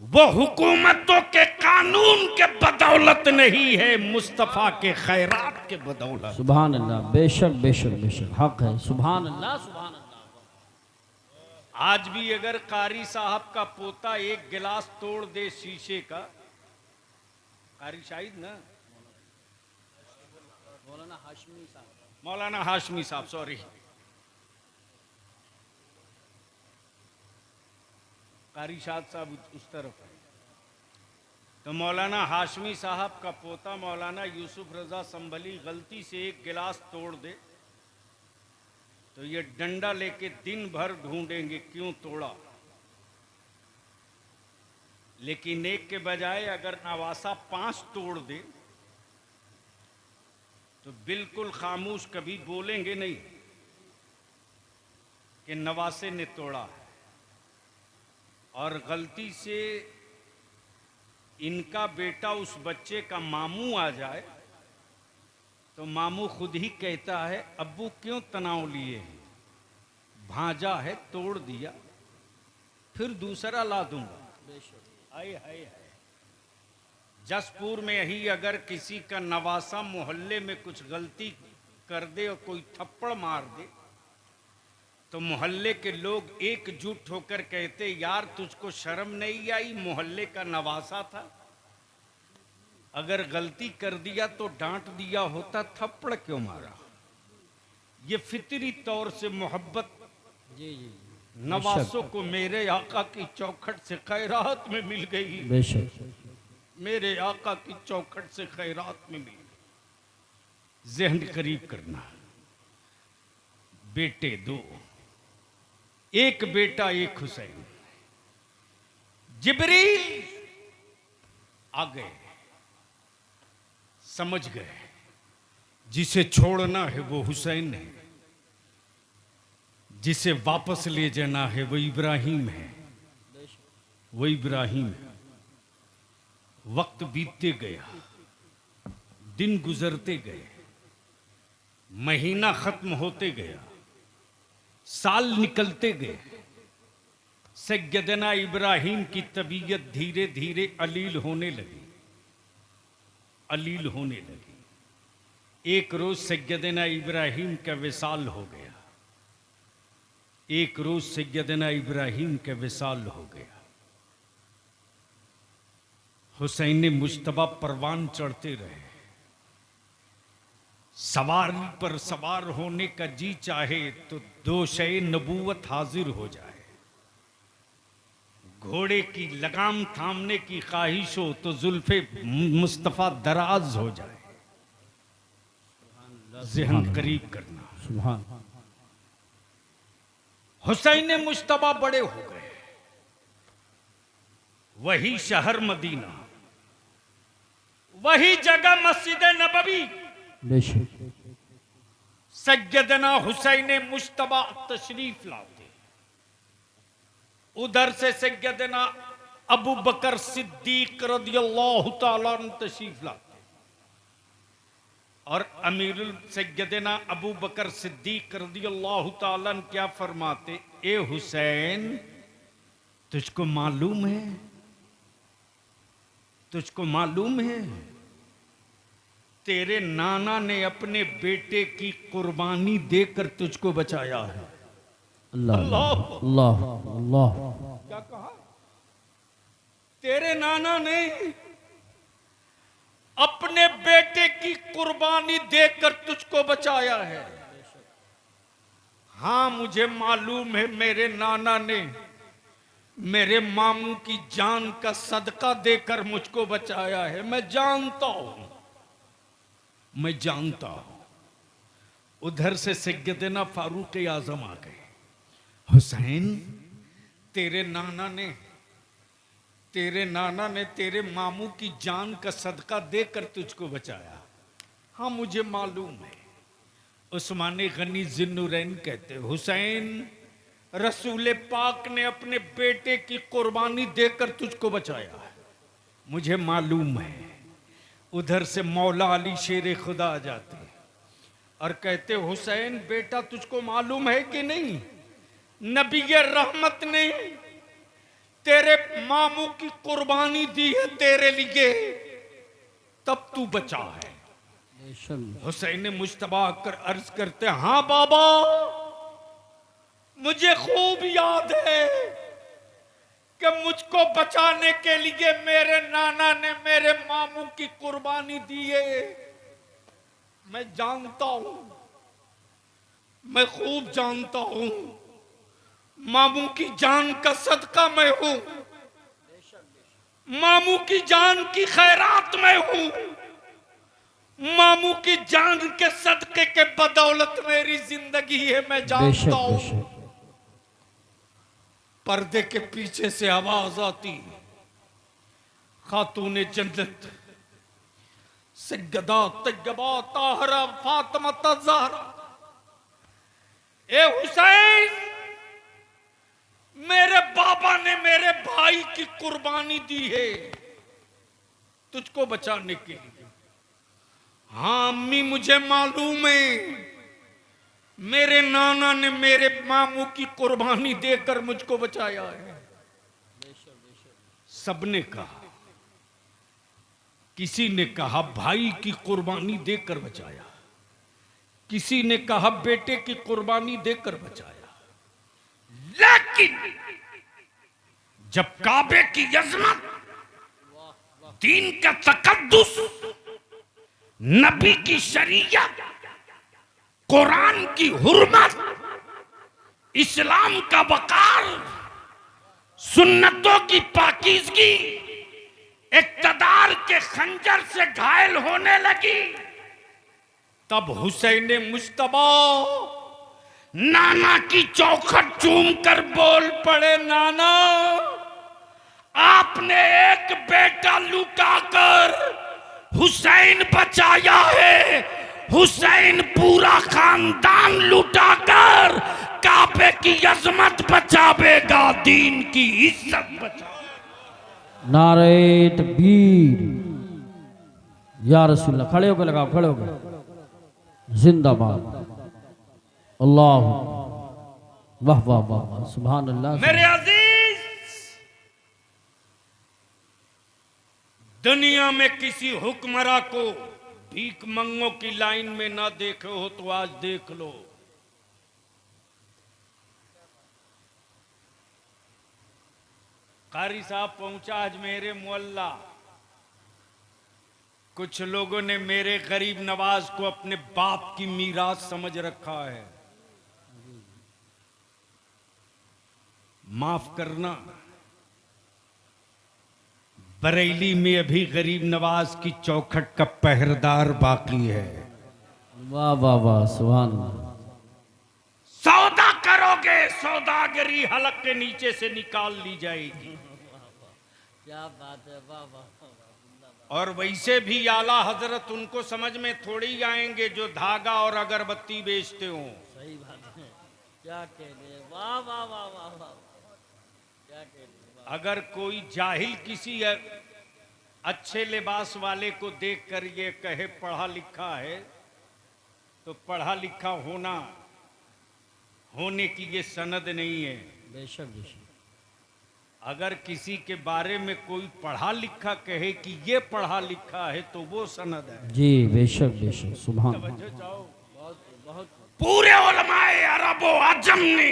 वो हुकूमतों के कानून के बदौलत नहीं है, मुस्तफा के खैरात के बदौलत। सुभान अल्लाह, बेशक, बेशक, बेशक, हक है। सुभान अल्लाह, सुभान अल्लाह। आज भी अगर कारी साहब का पोता एक गिलास तोड़ दे शीशे का, कारी शाहिद ना, मौलाना हाशमी साहब, सॉरी, कारी शाद साहब उस तरफ है, तो मौलाना हाशमी साहब का पोता मौलाना यूसुफ रजा संभली गलती से एक गिलास तोड़ दे, तो ये डंडा लेके दिन भर ढूंढेंगे क्यों तोड़ा। लेकिन एक के बजाय अगर नवासा 5 तोड़ दे तो बिल्कुल खामोश, कभी बोलेंगे नहीं कि नवासे ने तोड़ा है। और गलती से इनका बेटा उस बच्चे का मामू आ जाए तो मामू खुद ही कहता है, अब्बू क्यों तनाव लिए हैं, भांजा है तोड़ दिया, फिर दूसरा ला दूंगा। हाय हाय हाय। जसपुर में ही अगर किसी का नवासा मोहल्ले में कुछ गलती कर दे और कोई थप्पड़ मार दे तो मोहल्ले के लोग एकजुट होकर कहते, यार तुझको शर्म नहीं आई, मोहल्ले का नवासा था, अगर गलती कर दिया तो डांट दिया होता, थप्पड़ क्यों मारा। ये फितरी तौर से मोहब्बत जी जी, नवासों को मेरे आका की चौखट से खैरात में मिल गई, बेशक, मेरे आका की चौखट से खैरात में मिल गई। जहन करीब करना, बेटे 2, एक बेटा एक हुसैन। जिब्रील आ गए, समझ गए जिसे छोड़ना है वो हुसैन है, जिसे वापस ले जाना है वो इब्राहिम है, वो इब्राहिम है। वक्त बीतते गया, दिन गुजरते गए, महीना खत्म होते गया, साल निकलते गए। सैयदना इब्राहिम की तबीयत धीरे धीरे अलील होने लगी, अलील होने लगी। एक रोज सैयदना इब्राहिम का विसाल हो गया, एक रोज सैयदना इब्राहिम का विसाल हो गया। हुसैन मुज्तबा परवान चढ़ते रहे, सवारी पर सवार होने का जी चाहे तो दोशे नबूवत हाजिर हो जाए, घोड़े की लगाम थामने की ख्वाहिश हो तो जुल्फे मुस्तफा दराज हो जाए। ज़हन करीब करना। सुभान। हुसैन मुज्तबा बड़े हो गए, वही शहर मदीना, वही जगह मस्जिद नबवी, बेशक सैयदना हुसैन मुज्तबा तशरीफ लाते। उधर से सैयदना अबू बकर सिद्दीक रदियल्लाहु ताला अन्हु तशरीफ लाते और अमीरुल सैयदना अबू बकर सिद्दीक रदियल्लाहु ताला अन्हु क्या फरमाते, ए हुसैन तुझको मालूम है, तुझको मालूम है तेरे नाना ने अपने बेटे की कुर्बानी देकर तुझको बचाया है। अल्लाह अल्लाह अल्लाह अल्लाह। क्या कहा? तेरे नाना ने अपने बेटे की कुर्बानी देकर तुझको बचाया है। हाँ मुझे मालूम है मेरे नाना ने मेरे मामू की जान का सदका देकर मुझको बचाया है, मैं जानता हूं, मैं जानता हूं। उधर से सैयदना फारूक आजम आ गए, हुसैन तेरे नाना ने तेरे मामू की जान का सदका देकर तुझको बचाया। हाँ मुझे मालूम है। उस्मान गनी जिन्नुरैन कहते, हुसैन रसूल पाक ने अपने बेटे की कुर्बानी देकर तुझको बचाया है, मुझे मालूम है। उधर से मौला अली शेर खुदा आ जाते और कहते, हुसैन बेटा तुझको मालूम है कि नहीं, नबी रहमत ने तेरे मामू की कुर्बानी दी है तेरे लिए, तब तू बचा है। हुसैन मुज्तबा कर अर्ज करते, हाँ बाबा मुझे खूब याद है कि मुझको बचाने के लिए मेरे नाना ने मेरे मामू की कुर्बानी दी है। मैं जानता हूं, मैं खूब जानता हूं, मामू की जान का सदका मैं हूं, मामू की जान की खैरात मैं हूं, मामू की जान के सदके के बदौलत मेरी जिंदगी है, मैं जानता हूं। पर्दे के पीछे से आवाज आती, खातूने जन्नत सैयदा तैयबा ताहरा फातिमा ज़हरा, ए हुसैन मेरे बाबा ने मेरे भाई की कुर्बानी दी है तुझको बचाने के लिए। हाँ अम्मी मुझे मालूम है मेरे नाना ने मेरे मामू की कुर्बानी देकर मुझको बचाया है। सबने कहा, किसी ने कहा भाई की कुर्बानी देकर बचाया, किसी ने कहा बेटे की कुर्बानी देकर बचाया, लेकिन जब काबे की अजमत, दीन का तकद्दुस, नबी की शरीयत, कुरान की हुर्मत, इस्लाम का वकार, सुन्नतों की पाकीज़गी इक़्तिदार के खंजर से घायल होने लगी, तब हुसैन मुज्तबा नाना की चौखट चूम कर बोल पड़े, नाना आपने एक बेटा लुटाकर हुसैन बचाया है, हुसैन पूरा खानदान लुटाकर काबे की अजमत बचावेगा, दीन की इज्जत बचा। नारे तकबीर, या रसूलल्लाह। खड़े होकर लगाओ, खड़े होकर। जिंदाबाद, अल्लाह, वाह वाह वाह वाह, सुभान अल्लाह। मेरे अजीज, दुनिया में किसी हुक्मरां को भीख मंगों की लाइन में ना देखे हो तो आज देख लो। कारी साहब पहुंचा आज मेरे मोहल्ला। कुछ लोगों ने मेरे गरीब नवाज को अपने बाप की मीरास समझ रखा है। माफ करना, बरेली में अभी गरीब नवाज की चौखट का पहरेदार बाकी है। वाह वाह वाह, सुभान अल्लाह। सौदा करोगे, सौदागरी हलक के नीचे से निकाल ली जाएगी। क्या बात है, वाह वाह। और वैसे भी आला हजरत उनको समझ में थोड़ी ही आएंगे जो धागा और अगरबत्ती बेचते हो। सही बात है, क्या कह रहे, वाह वाह वाह वाह वाह, क्या कह रहे। अगर कोई जाहिल किसी अच्छे लिबास वाले को देखकर ये कहे पढ़ा लिखा है, तो पढ़ा लिखा होने की ये सनद नहीं है। बेशक बेशक। अगर किसी के बारे में कोई पढ़ा लिखा कहे कि ये पढ़ा लिखा है तो वो सनद है। जी बेशक बेशक, सुभान अल्लाह। बहुत बहुत पूरे उलमाए अरब व अजम ने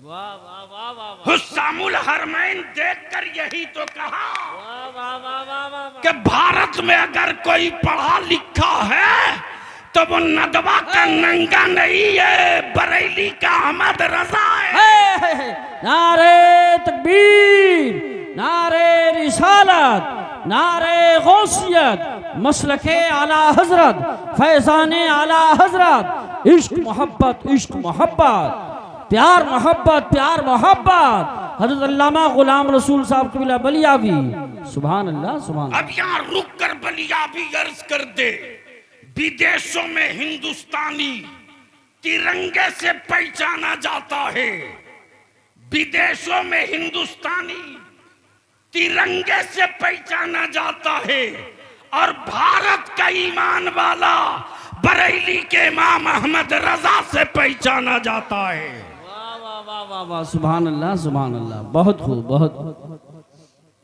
वाह वाह वाह वाह वाह, हुस्सामुल हरमैन देखकर यही तो कहा वाह वाह वाह वाह वाह। कि भारत में अगर कोई पढ़ा लिखा है तो वो नदवा का नंगा नहीं है, बरेली का अहमद रजा है। नारे तकबीर, नारे रिसालत, नारे गौसियत, मसलके आला हजरत, फैजाने आला हजरत, इश्क मोहब्बत, इश्क मोहब्बत, प्यार मोहब्बत, प्यार मोहब्बत। हजरत अल्लामा गुलाम रसूल साहब कबीला बलियावी, सुभान अल्लाह सुभान। अब यहाँ रुक कर बलियावी अर्ज कर दे, विदेशों में हिंदुस्तानी तिरंगे से पहचाना जाता है, विदेशों में हिंदुस्तानी तिरंगे से पहचाना जाता है, और भारत का ईमान वाला बरेली के इमाम अहमद रजा से पहचाना जाता है। वाह वाह वाह वाह वाह, सुभान अल्लाह सुभान अल्लाह। बहुत खूब, बहुत।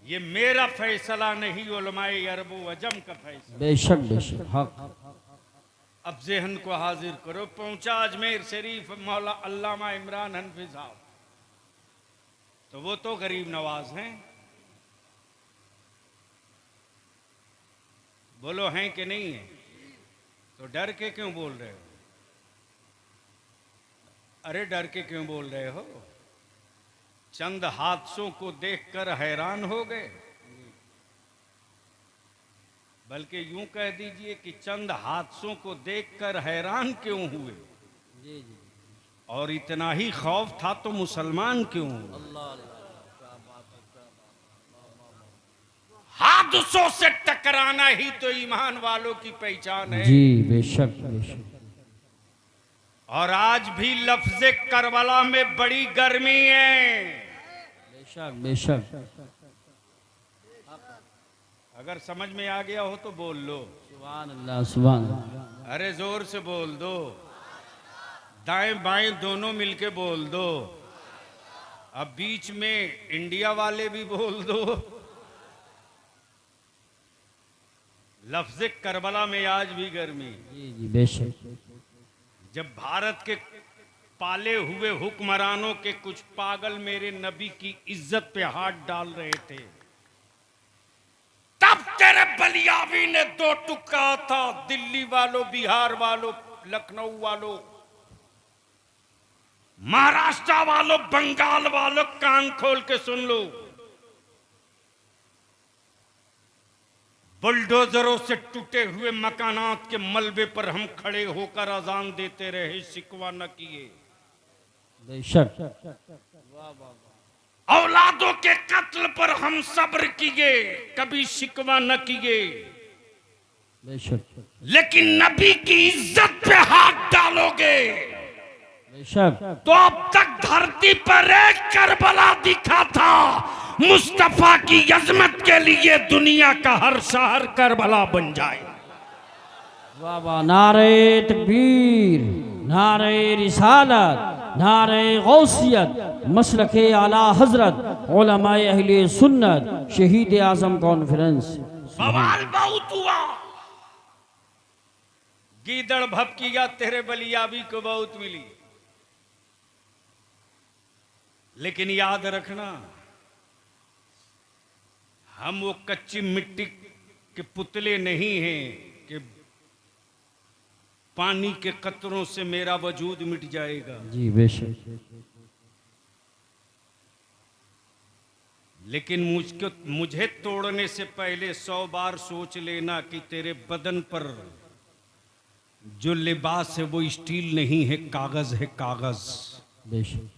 ये मेरा फैसला नहीं, उलमाए अरब व अजम का फैसला। बेशक बेशक, हक। अब जहन को हाजिर करो। पहुंचा अजमेर शरीफ मौला अल्लामा इमरान हनफी साहब, तो वो तो गरीब नवाज हैं। बोलो हैं कि नहीं है? तो डर के क्यों बोल रहे हो? अरे डर के क्यों बोल रहे हो? चंद हादसों को देखकर हैरान हो गए, बल्कि यूं कह दीजिए कि चंद हादसों को देखकर हैरान क्यों हुए? जी जी, और इतना ही खौफ था तो मुसलमान क्यों हुए? हादसों से टकराना ही तो ईमान वालों की पहचान है। जी बेशक बेशक। और आज भी लफ्ज़े करबला में बड़ी गर्मी है। बेशक बेशक। अगर समझ में आ गया हो तो बोल लो सुभान अल्लाह सुभान अल्लाह। अरे जोर से बोल दो, दाएं बाएं दोनों मिलके बोल दो। अब बीच में इंडिया वाले भी बोल दो। लफ्ज़े करबला में आज भी गर्मी। जी जी बेशक। जब भारत के पाले हुए हुक्मरानों के कुछ पागल मेरे नबी की इज्जत पे हाथ डाल रहे थे, तब तेरे बलियावी ने दो टुक्का था। दिल्ली वालों, बिहार वालों, लखनऊ वालों, महाराष्ट्र वालों, बंगाल वालों, कान खोल के सुन लो। बुलडोजरों से टूटे हुए मकानात के मलबे पर हम खड़े होकर अजान देते रहे, शिकवा न किए। बेशक। औलादों के कत्ल पर हम सब्र किए, कभी शिकवा न किए, बेशक लेकिन नबी की इज्जत पे हाथ डालोगे बेशक तो अब तक धरती पर एक करबला दिखा था। मुस्तफा की अजमत के लिए दुनिया का हर शहर करबला बन जाए। वाह वाह, नारे तकबीर, नारे रिसालत, नारे गौसियत, मसलके आला हजरत, उलमाए अहले सुन्नत, शहीद आजम कॉन्फ्रेंस। बवाल बहुत हुआ, गीदड़ भपकिया तेरे बलियाबी को बहुत मिली, लेकिन याद रखना हम वो कच्ची मिट्टी के पुतले नहीं हैं कि पानी के कतरों से मेरा वजूद मिट जाएगा। जी बेशक, लेकिन मुझे तोड़ने से पहले 100 बार सोच लेना कि तेरे बदन पर जो लिबास है वो स्टील नहीं है, कागज है, कागज। बेशक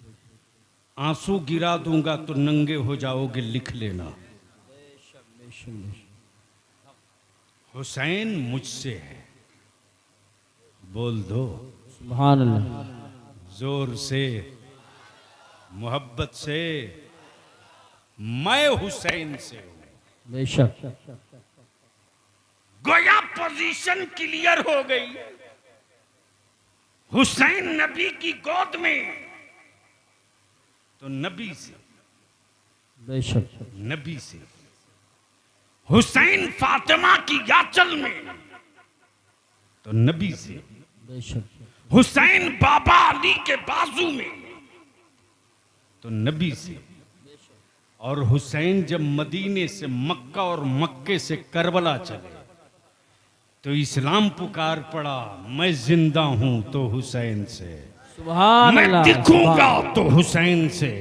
आंसू गिरा दूंगा तो नंगे हो जाओगे, लिख लेना। हुसैन मुझसे है, बोल दो सुभान अल्लाह। जोर से, मोहब्बत से, मैं हुसैन से हूं। बेशक गोया पोजीशन क्लियर हो गई। हुसैन नबी की गोद में तो नबी से, बेशक नबी से। हुसैन फातिमा की याचल में तो नबी से। बेशक हुसैन बाबा अली के बाजू में तो नबी से। और हुसैन जब मदीने से मक्का और मक्के से करबला चले तो इस्लाम पुकार पड़ा, मैं जिंदा हूं तो हुसैन से, सुभान मैं अल्लाह, दिखूंगा सुभान। तो हुसैन से,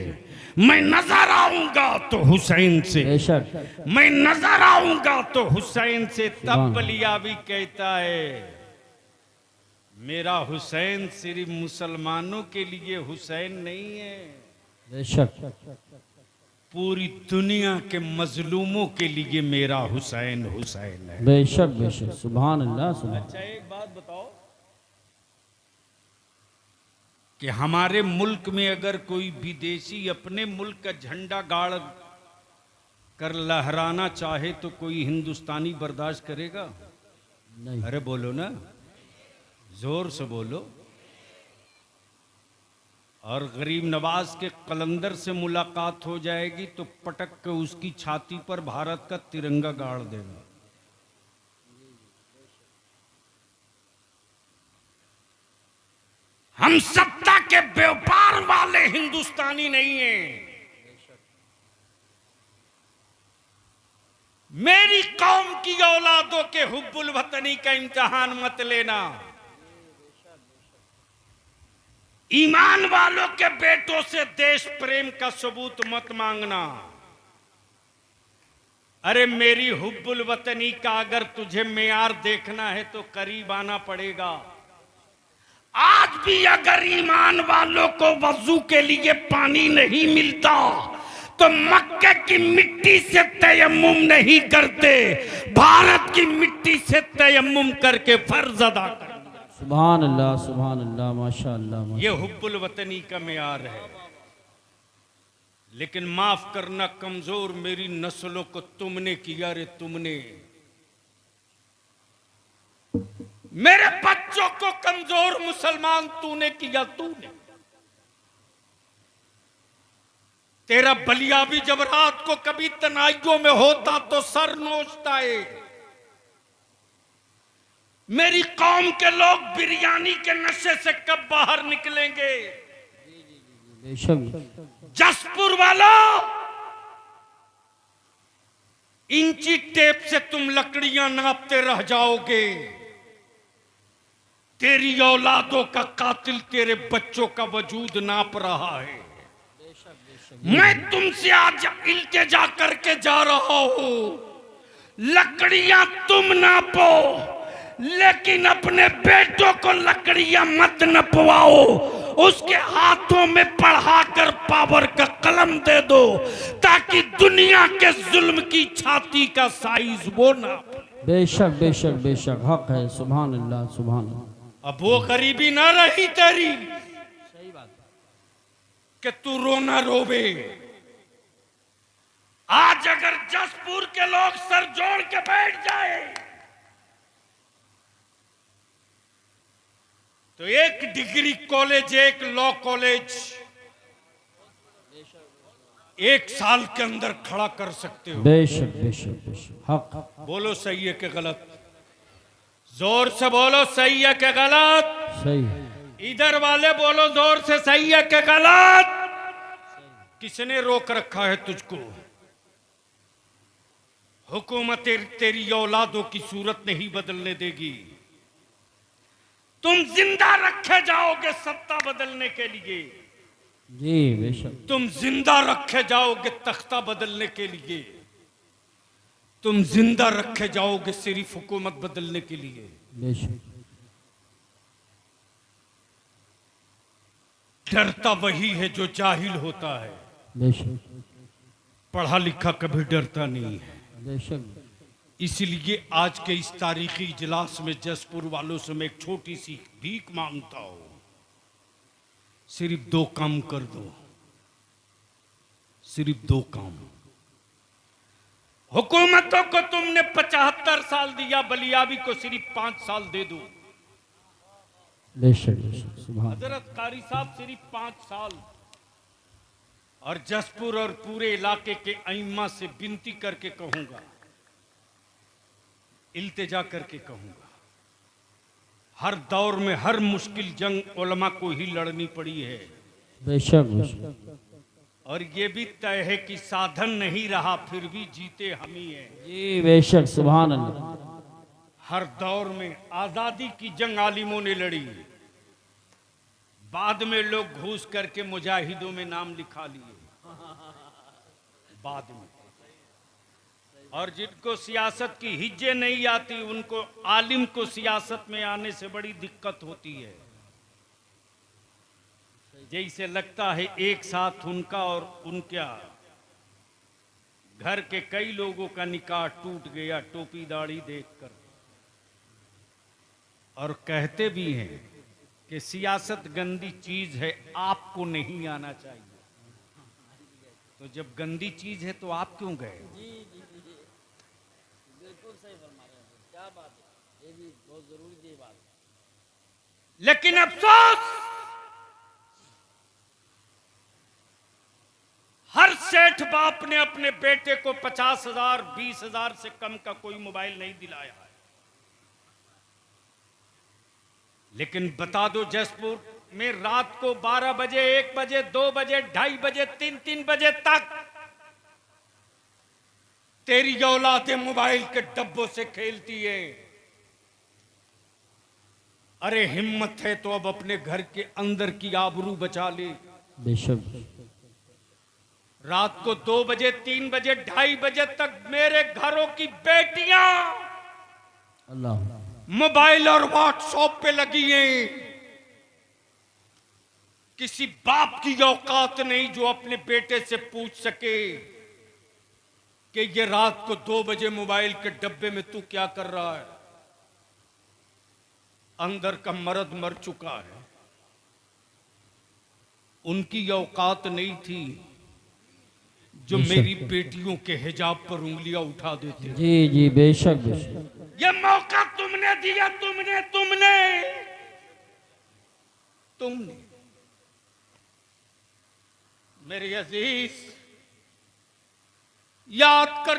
मैं नजर आऊंगा तो हुसैन से, बेशक मैं नजर आऊंगा तो हुसैन से। तब सुभान। बलियाबी कहता है मेरा हुसैन सिर्फ मुसलमानों के लिए हुसैन नहीं है, बेशक पूरी दुनिया के मजलूमों के लिए मेरा हुसैन हुसैन है। बेशक बेशक, सुभान अल्लाह, सुभान। अच्छा एक बात बताओ कि हमारे मुल्क में अगर कोई विदेशी अपने मुल्क का झंडा गाड़ कर लहराना चाहे तो कोई हिंदुस्तानी बर्दाश्त करेगा? नहीं, अरे बोलो ना, जोर से बोलो। और गरीब नवाज के कलंदर से मुलाकात हो जाएगी तो पटक के उसकी छाती पर भारत का तिरंगा गाड़ देगा। हम सत्ता के व्यापार वाले हिंदुस्तानी नहीं हैं। मेरी कौम की औलादों के हुब्बुल वतनी का इम्तिहान मत लेना। ईमान वालों के बेटों से देश प्रेम का सबूत मत मांगना। अरे मेरी हुब्बुल वतनी का अगर तुझे मेयार देखना है तो करीब आना पड़ेगा। आज भी अगर ईमान वालों को वजू के लिए पानी नहीं मिलता तो मक्के की मिट्टी से तयम्मुम नहीं करते, भारत की मिट्टी से तयम्मुम करके फर्ज अदा करते। सुभान अल्लाह, माशा अल्लाह। ये हुब्बुल वतनी का मेयार है। लेकिन माफ करना कमजोर मेरी नस्लों को तुमने किया रे, तुमने मेरे बच्चों को कमजोर मुसलमान तूने किया, तूने। तेरा बलियाबी जब रात को कभी तनाइयों में होता तो सर नोचता है। मेरी कौम के लोग बिरयानी के नशे से कब बाहर निकलेंगे? बेशक जसपुर वालों, इंची टेप से तुम लकड़ियां नापते रह जाओगे। तेरी औलादों का कातिल तेरे बच्चों का वजूद नाप रहा है। मैं तुमसे आज इल्तिजा करके जा रहा हूं, लकड़ियां तुम नापो, लेकिन अपने बेटों को लकड़ियां मत नपवाओ। उसके हाथों में पढ़ाकर पावर का कलम दे दो, ताकि दुनिया के जुल्म की छाती का साइज वो ना। बेशक बेशक बेशक, हक है। सुभान अल्लाह सुभान अल्लाह। अब वो गरीबी ना रही तेरी कि तू रोना रोवे। आज अगर जसपुर के लोग सर जोड़ के बैठ जाए तो एक डिग्री कॉलेज, एक लॉ कॉलेज 1 साल के अंदर खड़ा कर सकते हो। बेशक बेशक बेशक, हक। बोलो सही है कि गलत? जोर से बोलो सही है कि गलत? सही है। इधर वाले बोलो जोर से सही है कि गलत? किसने रोक रखा है तुझको? हुकूमत तेरी औलादों की सूरत नहीं बदलने देगी। तुम जिंदा रखे जाओगे सत्ता बदलने के लिए, जी बेशक। तुम जिंदा रखे जाओगे तख्ता बदलने के लिए, तुम जिंदा रखे जाओगे सिर्फ हुकूमत बदलने के लिए। बेशक। डरता वही है जो जाहिल होता है, बेशक पढ़ा लिखा कभी डरता नहीं है। बेशक। इसलिए आज के इस तारीखी इजलास में जसपुर वालों से मैं एक छोटी सी भीख मांगता हूं, सिर्फ 2 काम कर दो, सिर्फ 2 काम। हुकूमतों को तुमने 75 साल दिया, बलियाबी को सिर्फ 5 साल दे दो। बेशक बेशक, सुभान। हजरत कारी साहब सिर्फ 5 साल। और जसपुर और पूरे इलाके के अइम्मा से विनती करके कहूंगा, इल्तिजा करके कहूंगा, हर दौर में हर मुश्किल जंग उलमा को ही लड़नी पड़ी है। बेशक बेशक। और ये भी तय है कि साधन नहीं रहा फिर भी जीते हम ही हैं। जी बेशक, सुभान अल्लाह। हर दौर में आजादी की जंग आलिमों ने लड़ी, बाद में लोग घूस करके मुजाहिदों में नाम लिखा लिए बाद में। और जिनको सियासत की हिज्जे नहीं आती, उनको आलिम को सियासत में आने से बड़ी दिक्कत होती है। जैसे लगता है एक साथ उनका और उनका घर के कई लोगों का निकाह टूट गया टोपी दाढ़ी देखकर। और कहते भी हैं कि सियासत गंदी चीज है, आपको नहीं आना चाहिए। तो जब गंदी चीज है तो आप क्यों गए? बिल्कुल सही फरमा रहे हैं, क्या बात है, ये भी बहुत जरूरी बात है। लेकिन अफसोस, हर सेठ बाप ने अपने बेटे को 50,000 20,000 से कम का कोई मोबाइल नहीं दिलाया है। लेकिन बता दो, जसपुर में रात को 12 बजे 1 बजे 2 बजे 2:30 बजे 3 बजे तक तेरी औलादे मोबाइल के डब्बों से खेलती है। अरे हिम्मत है तो अब अपने घर के अंदर की आबरू बचा ले। बेशक। रात को 2 बजे 3 बजे 2:30 बजे तक मेरे घरों की बेटियां अल्लाह मोबाइल और व्हाट्सएप पे लगी हैं। किसी बाप की औकात नहीं जो अपने बेटे से पूछ सके कि ये रात को 2 बजे मोबाइल के डब्बे में तू क्या कर रहा है। अंदर का मर्द मर चुका है, उनकी औकात नहीं थी जो मेरी बेटियों के हिजाब पर उंगलियां उठा देते। जी जी बेशक बेशक। ये मौका तुमने दिया, तुमने मेरे अजीज, याद कर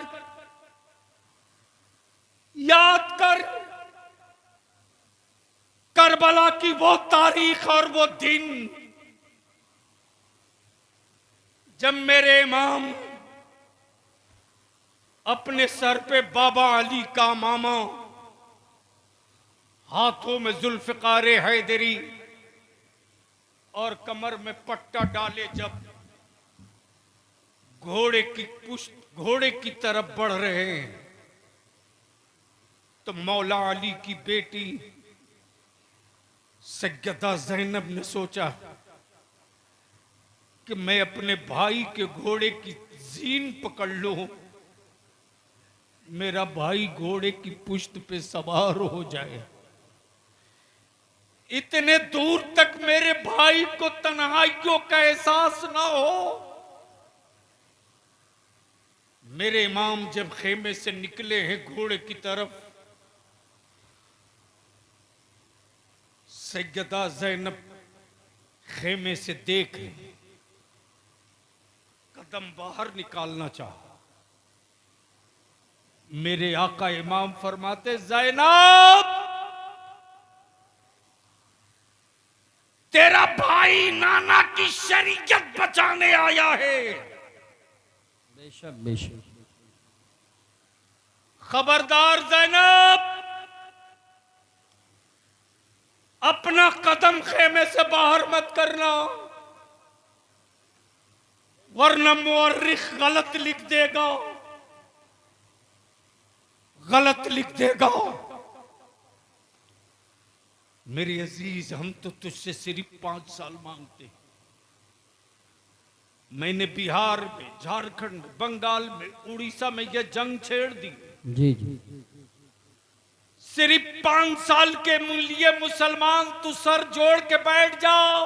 करबला की वो तारीख और वो दिन जब मेरे इमाम अपने सर पे बाबा अली का मामा, हाथों में जुल्फिकार हैदरी और कमर में पट्टा डाले जब घोड़े की तरफ बढ़ रहे हैं, तो मौला अली की बेटी सैयदा ज़ैनब ने सोचा कि मैं अपने भाई के घोड़े की जीन पकड़ लूं, मेरा भाई घोड़े की पुश्त पे सवार हो जाए। इतने दूर तक मेरे भाई को तन्हाइयों का एहसास ना हो। मेरे इमाम जब खेमे से निकले हैं घोड़े की तरफ, सैयदा ज़ैनब खेमे से देख रही, कदम बाहर निकालना चाहा। मेरे आका इमाम फरमाते, ज़ैनब तेरा भाई नाना की शरीयत बचाने आया है। बेशक बेशक। खबरदार ज़ैनब, अपना कदम खेमे से बाहर मत करना, वरना मुअर्रिख गलत लिख देगा, गलत लिख देगा। मेरे अजीज, हम तो तुझसे सिर्फ 5 साल मांगते हैं। मैंने बिहार में, झारखंड, बंगाल में, उड़ीसा में यह जंग छेड़ दी। जी जी। सिर्फ 5 साल के लिए मुसलमान तू सर जोड़ के बैठ जाओ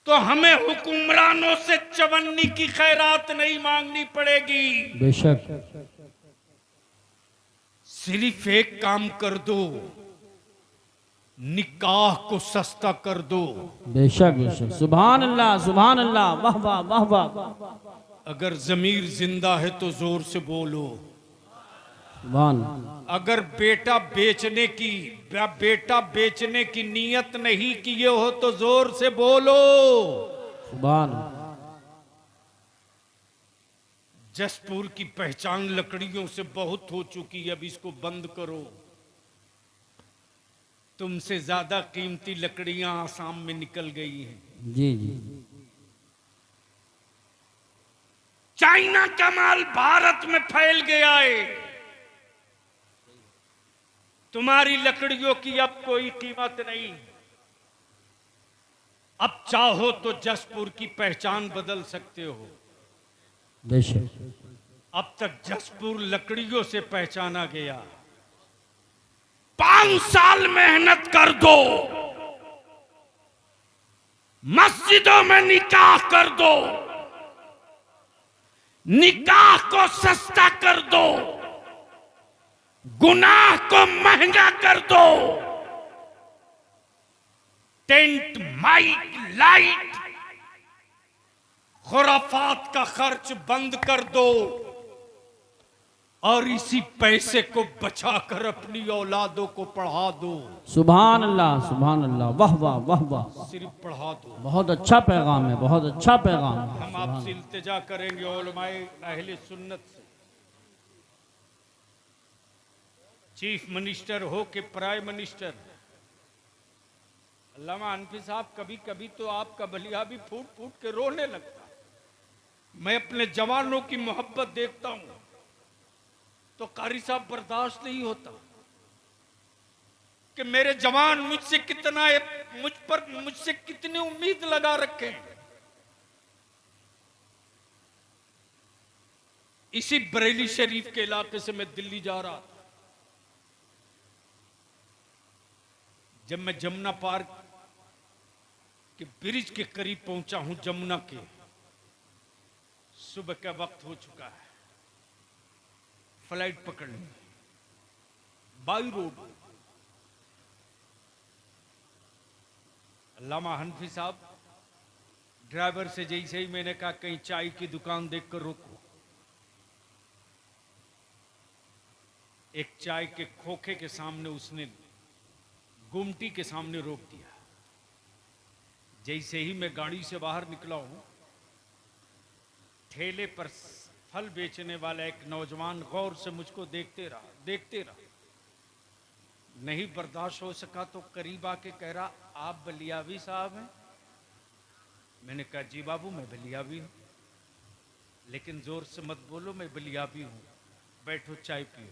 तो हमें हुक्मरानों से चवन्नी की खैरात नहीं मांगनी पड़ेगी। बेशक। सिर्फ एक काम कर दो, निकाह को सस्ता कर दो। बेशक बेशक। सुभान अल्लाह सुभान अल्लाह, वाह वाह वाह वाह। अगर जमीर जिंदा है तो जोर से बोलो। सुभान। अगर बेटा बेचने की नीयत नहीं किए हो तो जोर से बोलो। सुभान। जसपुर की पहचान लकड़ियों से बहुत हो चुकी है, अब इसको बंद करो। तुमसे ज्यादा कीमती लकड़ियां आसाम में निकल गई हैं। जी जी। चाइना का माल भारत में फैल गया है। तुम्हारी लकड़ियों की अब कोई कीमत नहीं। अब चाहो तो जसपुर की पहचान बदल सकते हो। बेशक। अब तक जसपुर लकड़ियों से पहचाना गया। 5 साल मेहनत कर दो, मस्जिदों में निकाह कर दो, निकाह को सस्ता कर दो, गुनाह को महंगा कर दो, टेंट, माइक, लाइट, खुराफात का खर्च बंद कर दो और इसी पैसे को बचाकर अपनी औलादों को पढ़ा दो। सुभान अल्लाह सुभान अल्लाह, वाह वाह वाह वाह। सिर्फ पढ़ा दो। बहुत अच्छा पैगाम है, बहुत अच्छा पैगाम है। हम आपसे इल्तिजा करेंगे उलमाए अहले सुन्नत से, चीफ मिनिस्टर हो के प्राइम मिनिस्टर, अल्लामा हनफी साहब, कभी कभी तो आपका बलिया भी फूट फूट के रोने लगता। मैं अपने जवानों की मोहब्बत देखता हूं तो कारी साहब बर्दाश्त नहीं होता कि मेरे जवान मुझसे कितनी उम्मीद लगा रखे हैं। इसी बरेली शरीफ के इलाके से मैं दिल्ली जा रहा था। जब मैं जमुना पार्क के ब्रिज के करीब पहुंचा हूं, जमुना के, सुबह का वक्त हो चुका है, फ्लाइट पकड़नी, बाई रोड। अल्लामा हनफी साहब, ड्राइवर से जैसे ही मैंने कहा कहीं चाय की दुकान देखकर रोको, एक चाय के खोखे के सामने उसने गुमटी के सामने रोक दिया। जैसे ही मैं गाड़ी से बाहर निकला हूं, ठेले पर फल बेचने वाला एक नौजवान गौर से मुझको देखते रहा। नहीं बर्दाश्त हो सका तो करीब आके कह रहा, आप बलियावी साहब हैं? मैंने कहा जी बाबू, मैं बलियावी हूं, लेकिन जोर से मत बोलो, मैं बलियावी हूं, बैठो चाय पियो।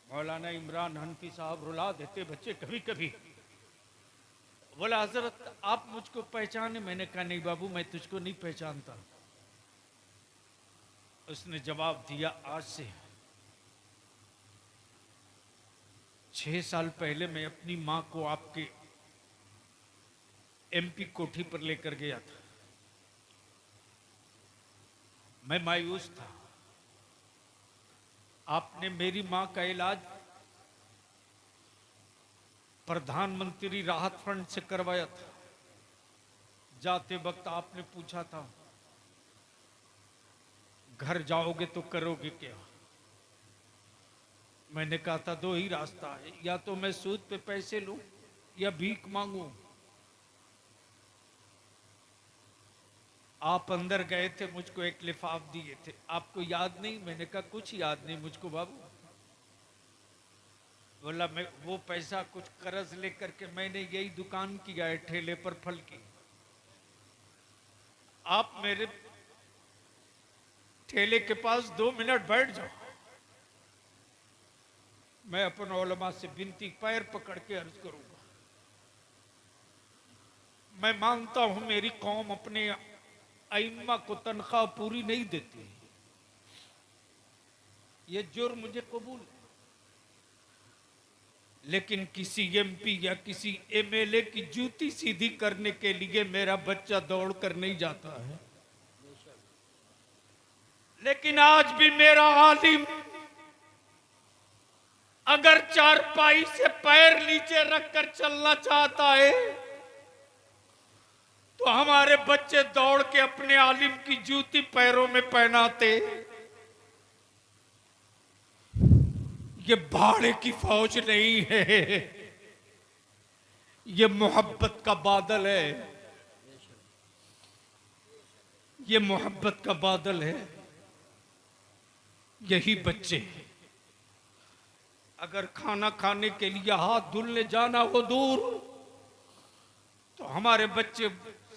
मौलाना इमरान हनफी साहब रुला देते बच्चे कभी कभी। बोला हजरत आप मुझको पहचाने? मैंने कहा नहीं बाबू, मैं तुझको नहीं पहचानता। उसने जवाब दिया, आज से 6 साल पहले मैं अपनी मां को आपके एमपी कोठी पर लेकर गया था। मैं मायूस था। आपने मेरी मां का इलाज प्रधानमंत्री राहत फंड से करवाया था। जाते वक्त आपने पूछा था घर जाओगे तो करोगे क्या? मैंने कहा था 2 ही रास्ता है, या तो मैं सूद पे पैसे लूं या भीख मांगू। आप अंदर गए थे, मुझको एक लिफाफ दिए थे, आपको याद नहीं? मैंने कहा कुछ याद नहीं मुझको बाबू। बोला मैं वो पैसा कुछ कर्ज लेकर के मैंने यही दुकान किया है, ठेले पर फल की। आप मेरे ठेले के पास 2 मिनट बैठ जाओ, मैं अपन उलमा से विनती पैर पकड़ के अर्ज करूंगा। मैं मानता हूं मेरी कौम अपने अइम्मा को तनख्वाह पूरी नहीं देती, ये जुर्म मुझे कबूल है, लेकिन किसी एमपी या किसी एमएलए की जूती सीधी करने के लिए मेरा बच्चा दौड़ कर नहीं जाता है। लेकिन आज भी मेरा आलिम अगर चारपाई से पैर नीचे रखकर चलना चाहता है तो हमारे बच्चे दौड़ के अपने आलिम की जूती पैरों में पहनाते। ये भाड़े की फौज नहीं है, ये मोहब्बत का बादल है, ये मोहब्बत का बादल है। यही बच्चे अगर खाना खाने के लिए हाथ धुलने जाना हो दूर, तो हमारे बच्चे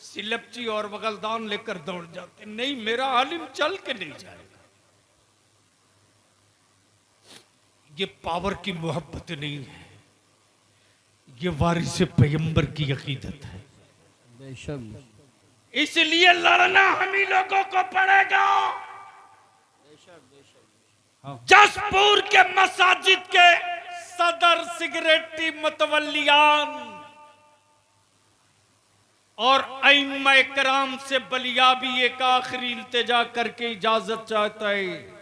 सिलपची और बगलदान लेकर दौड़ जाते। नहीं, मेरा आलिम चल के नहीं जाएगा। ये पावर की मोहब्बत नहीं है, ये वारिस पैगंबर की अकीदत है। बेशक इसलिए लड़ना हम ही लोगों को पड़ेगा। जसपुर के मसाजिद के सदर सिगरेटी मुतवल्लियान और अइम्मा कराम से बलियाबी एक आखिरी इल्तिजा करके इजाजत चाहता है।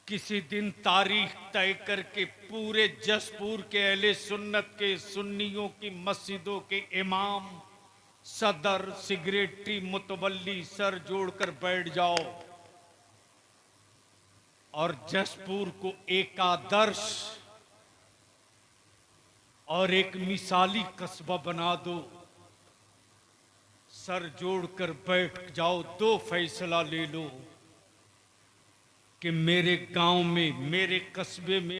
किसी दिन तारीख तय करके पूरे जसपुर के अहले सुन्नत के सुन्नियों की मस्जिदों के इमाम, सदर, सिगरेटी, मुतवल्ली सर जोड़कर बैठ जाओ और जसपुर को एक आदर्श और एक मिसाली कस्बा बना दो। सर जोड़कर बैठ जाओ, 2 फैसला ले लो कि मेरे गांव में, मेरे कस्बे में